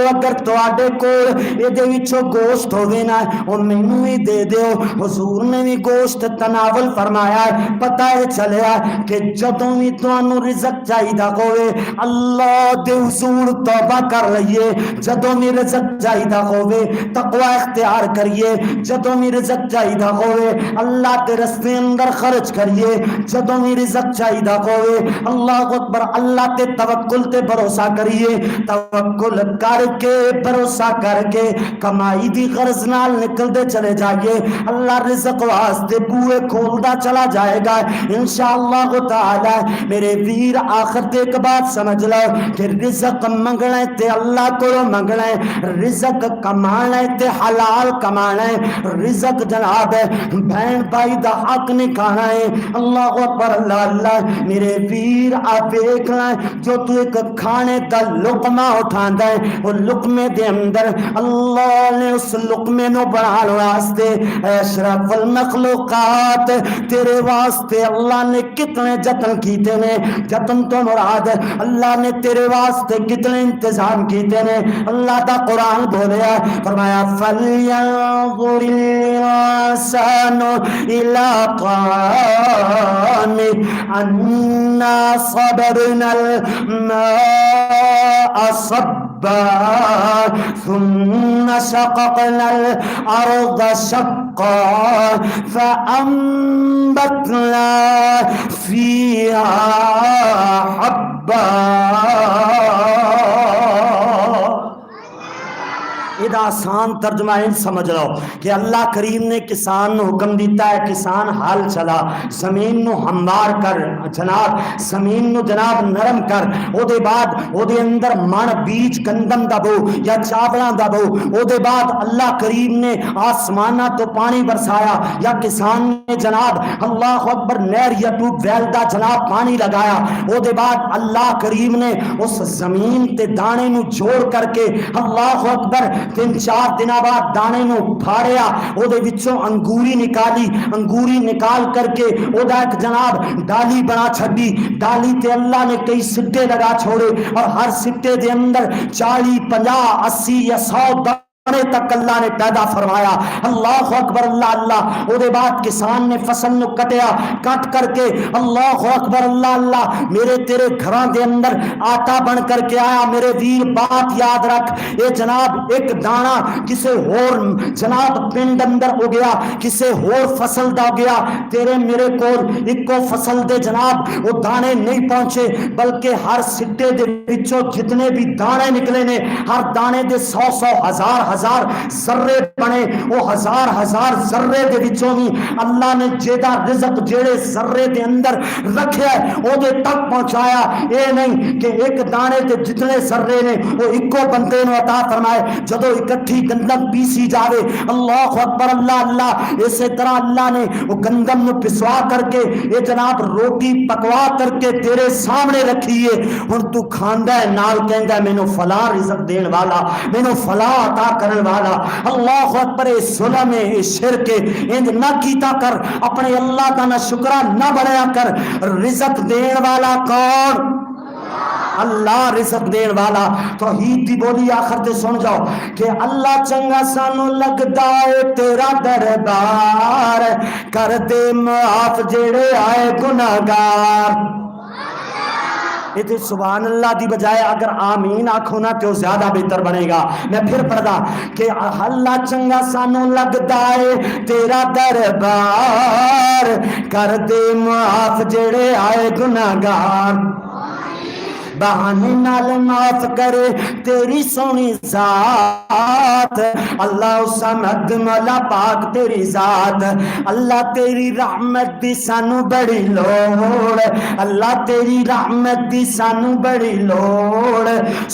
اگر تواڈے کول اے دے وچوں گوشت ہووے نا او مینوں وی دے دیو. حضور نے بھی گوشت تناول فرمایا ہے. پتہ ہے چلیا کہ جدوں وی تانوں رزق چاہیدا ہوے اللہ دے حضور توبہ کر لئیے, جدوں وی رزق چاہیدا ہوے تقوی اختیار کریے, جدوں وی رزق چاہیدا ہوے اللہ دے رستے اندر خرچ کریے, جدوں وی رزق چاہیدا ہوے اللہ اکبر اللہ تے توکل تے بھروسہ کریے. توکل کر کے بھروسہ کر کے کمائی دی غرض نال نکلدے چلے جائیے, اللہ رزق واسطے بوئے کھولدا چلا جائے گا انشاءاللہ تعالی. میرے ویر آخر تے ایک بات سمجھ لو کہ رزق منگنا ہے تے اللہ کو منگنا ہے, رزق کمانا ہے تے حلال کمانا ہے, رزق جناب ہے بہن بھائی دا حق نہیں کھانا ہے. اللہ اکبر اللہ اللہ. میرے ویر آپ دیکھ لیں جو تو ایک کھانے دا لقمہ اٹھاندا ہے وہ لقمے دے اندر اللہ نے اس لقمے نو بنان واسطے اشرف المخلوقات تیرے واسطے اللہ نے کتنے جتن کیتے نے. جتن تو مراد اللہ نے تیرے واسطے کتنے انتظام کیتے نے. اللہ دا قرآن بولیا فرمایا فَلْيَنظُرِ الْإِنسَانُ إِلَىٰ طَعَامِهِ أَنَّا صَبَبْنَا الْمَاءَ صَبًّا ثُمَّ شَقَقْنَا الْأَرْضَ شَقًّا فَأَنبَتْنَا فِيهَا حَبًّا. یہ آسان ترجمہ ہے سمجھ لو کہ اللہ کریم نے کسان نو حکم دیتا ہے کسان حال چلا زمین نو ہموار کر جناب, زمین نو جناب نرم کر, او دے بعد او دے اندر من بیج گندم دا بو یا چاولاں دا بو, او دے بعد اللہ کریم نے آسمانہ تو پانی برسایا یا کسان نے جناب اللہ اکبر نہر یا ٹوب ویل دا جناب پانی لگایا, او دے بعد اللہ کریم نے اس زمین تے دانے نو جوڑ کر کے اللہ اکبر 3-4 دن بعد دانے نو پھاڑیا, او دے وچوں انگوری نکالی, انگوری نکال کر کے او دا ایک جناب ڈالی بنا چھڈی. ڈالی تے اللہ نے کئی سٹے لگا چھوڑے اور ہر سٹے دے اندر 40 50 80 یا 100 تک اللہ نے پیدا فرمایا. اللہ اکبر اللہ اللہ. او دے بعد کسان نے فصل نو کٹیا, کٹ کر کے اللہ اکبر اللہ اللہ میرے تیرے گھراں دے اندر آٹا بن کر کے آیا. میرے ویر بات یاد رکھ, اے جناب ایک دانا کسے ہور جناب پنڈ اندر ہو گیا, کسے ہور فصل دا ہو گیا, تیرے میرے کول ایکو فصل دے جناب وہ دانے نہیں پہنچے بلکہ ہر سٹے دے وچوں جتنے بھی دانے نکلے نے ہر دانے دے 100 ہزار ذرے بنے. وہ ہزار ذرے دے وچوں بھی اللہ نے جیدا رزق جیڑے ذرے دے اندر رکھیا ہے او دے تک پہنچایا. اے نہیں کہ ایک دانے تے جتنے ذرے نے وہ ایکو بندے نو عطا فرمائے. جدو اکٹھی گندم پیسی جاوے اللہ اکبر اللہ اللہ, اسی طرح اللہ نے وہ گندم نو پسوا کر کے یہ جناب روٹی پکوا کر کے تیرے سامنے رکھیے. ہن تو کھاندا ہے نال کہندا ہے مینوں فلاں رزق دین والا, مینوں فلاں عطا کرن والا. اللہ اکبر. ظلم ہے, شرک ہے, انج نہ کیتا کر, اپنے اللہ کا نہ شکرا نہ بنایا کر. رزق دین والا کون؟ اللہ رزق دین والا. توحید دی بولی آخر تے سن جاؤ کہ اللہ چنگا سانو لگدا ہے تیرا دربار, کر دے معاف جڑے آئے گناہگار. یہ سبحان اللہ دی بجائے اگر آمین آکھو نا تو زیادہ بہتر بنے گا. میں پھر پڑھدا کہ اللہ چنگا سانو لگدا ہے تیرا دربار, کر دے معاف جڑے آئے گناہگار. بہانے نال معاف کرے تیری سونی ذات, اللہ سمد مولا پاک تیری ذات. اللہ تیری رحمت دی سانو بڑی لوڑ, اللہ تیری رحمت دی سانو بڑی لوڑ.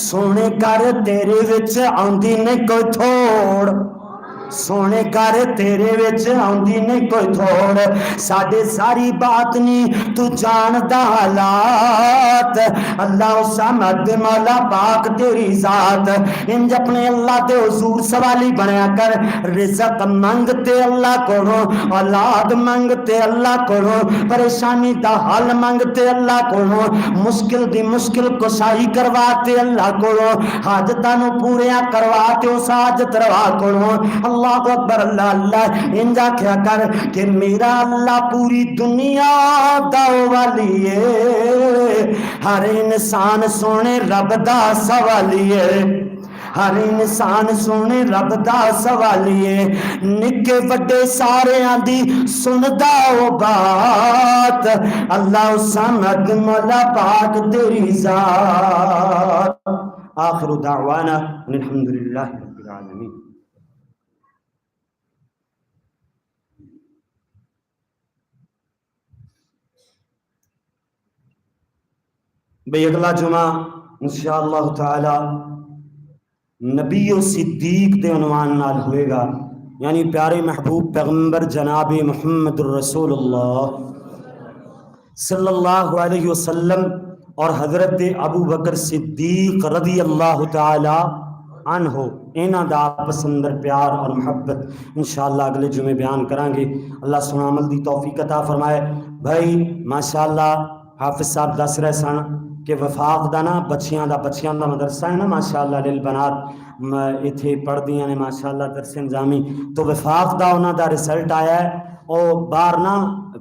سونے کر تیرے وچ آندی نہیں کوئی تھوڑ. سونے گھر تیرے وچ آندی نہیں کوئی تھوڑ ساڈے ساری بات نہیں تو جاندا حالات اللہ سمد مولا پاک تیری ذات انج اپنے اللہ دے حضور سوالی بنیا کر رزق منگتے اللہ کو اولاد منگتے اللہ کو پریشانی دا حل منگتے اللہ کو مشکل دی مشکل کشائی کرواتے اللہ کو حاجتاں نو پوریا کرواتے اس حاجت روا کو اللہ اکبر اللہ اللہ انجا کیا کر کہ میرا اللہ پوری دنیا دا والی ہے ہر انسان سونے رب دا سوالی ہے ہر انسان سونے رب دا سوالی ہے نکے وڈے سارے آندی سندا او بات اللہ سمد مولا پاک تیری ذات آخر دعوانا الحمدللہ رب العالمین بھئی اگلا جمعہ انشاءاللہ تعالی نبی و صدیق دے عنوان نال ہوئے گا یعنی پیارے محبوب پیغمبر جناب محمد الرسول اللہ صلی اللہ علیہ وسلم اور حضرت ابو بکر صدیق رضی اللہ تعالی عنہ اینا دا آپس اندر پیار اور محبت انشاءاللہ اگلے جمعے بیان کریں گے اللہ سنا عمل دی توفیق عطا فرمائے بھائی ماشاءاللہ حافظ صاحب دس رہے سن کہ وفاق دا نا بچیاں دا مدرسہ ہے نا ماشاءاللہ للبنات ایتھے پڑھ دیاں نے ماشاءاللہ درس انجامی تو وفاق دا انہاں دا رزلٹ آیا ہے اور باہر نا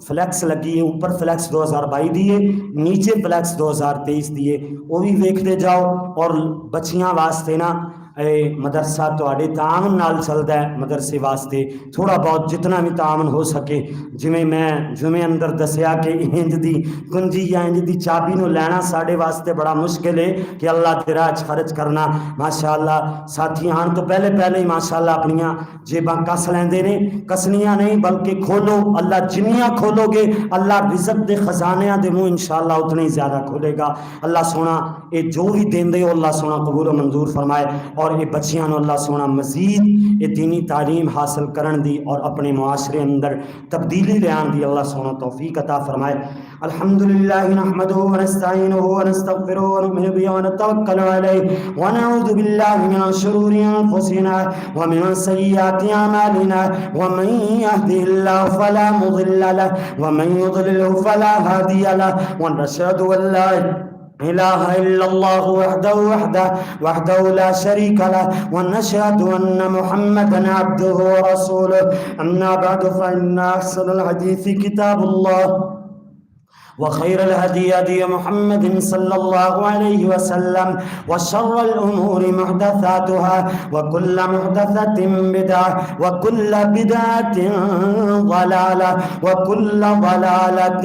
فلیکس لگی ہے اوپر فلیکس 2022 دیے نیچے فلیکس 2023 دیے وہ بھی ویکھتے جاؤ اور بچیاں واسطے نا مدرسہ تواڈے تعاون نال چلدا ہے مدرسے واسطے تھوڑا بہت جتنا بھی تعاون ہو سکے جویں میں جمعے اندر دسیا کہ انج دی کنجی یا انج دی چابی نو لینا ساڈے واسطے بڑا مشکل ہے کہ اللہ دے راہ وچ خرچ کرنا ماشاءاللہ ساتھی آن تو پہلے ہی ماشاءاللہ اپنیاں جیباں کس لیندے نے کسنیاں نہیں بلکہ کھولو اللہ جنیاں کھولو گے اللہ رزق دے خزانیاں دے منہ انشاءاللہ اتنے ہی زیادہ کھولے گا اللہ سونا اے جو بھی دین دے اللہ سونا قبول و منظور فرمائے اور یہ بچیاں نو اللہ سونا مزید یہ دینی تعلیم حاصل کرن دی اور اپنے معاشرے اندر تبدیلی لیان دی اللہ سونا توفیق عطا فرمائے الحمدللہ نحمدہ ونستعینہ ونستغفرہ ونؤمن بہ ونتوکل علیہ ونعوذ باللہ من شرور انفسنا ومن سیئات اعمالنا ومن یهده اللہ فلا مضل له ومن یضلل فلا هادی له ونشهد ان لا إله إلا الله وحده لا شريك له ونشهد أن محمدا عبده ورسوله أما بعد فإن أحسن الحديث كتاب الله وخير الهدي هدي محمد صلى الله عليه وسلم وشر الأمور محدثاتها وكل محدثة بدعة وكل بدعة ضلالة وكل ضلالة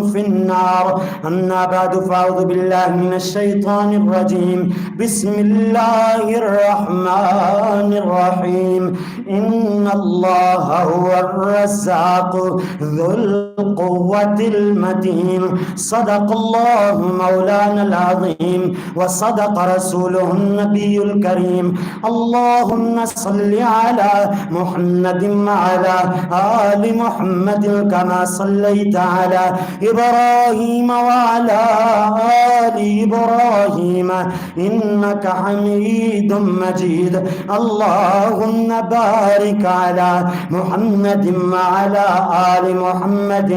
في النار أما بعد فأعوذ بالله من الشيطان الرجيم بسم الله الرحمن الرحيم إن الله هو الرزاق ذو القوة المتين صدق الله مولانا العظيم وصدق رسوله النبي الكريم اللهم صل على محمد وعلى آل محمد كما صليت على إبراهيم وعلى آل إبراهيم إنك حميد مجيد اللهم بارك على محمد وعلى آل محمد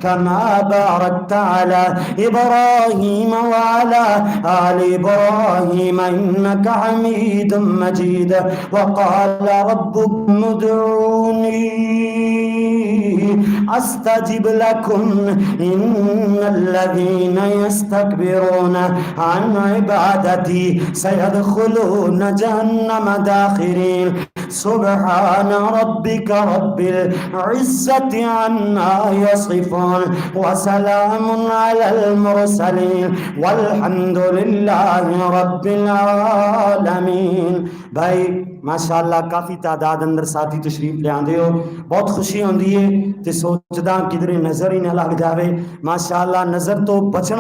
كما باركت على إبراهيم وعلى آل إبراهيم إنك حميد مجيد وقال ربكم ادعوني أستجب لكم إن الذين يستكبرون عن عبادتي سيدخلون جهنم داخرين سبحان ربك رب العزة عما يصفون وسلام على المرسلين والحمد لله رب العالمین. بھائی ماشاءاللہ کافی تعداد اندر ساتھی تشریف لے آندے ہو بہت خوشی ہوندی ہے تے سوچدا کدھر نظر ہی نہ لگ جاوے ماشاءاللہ نظر تو بچن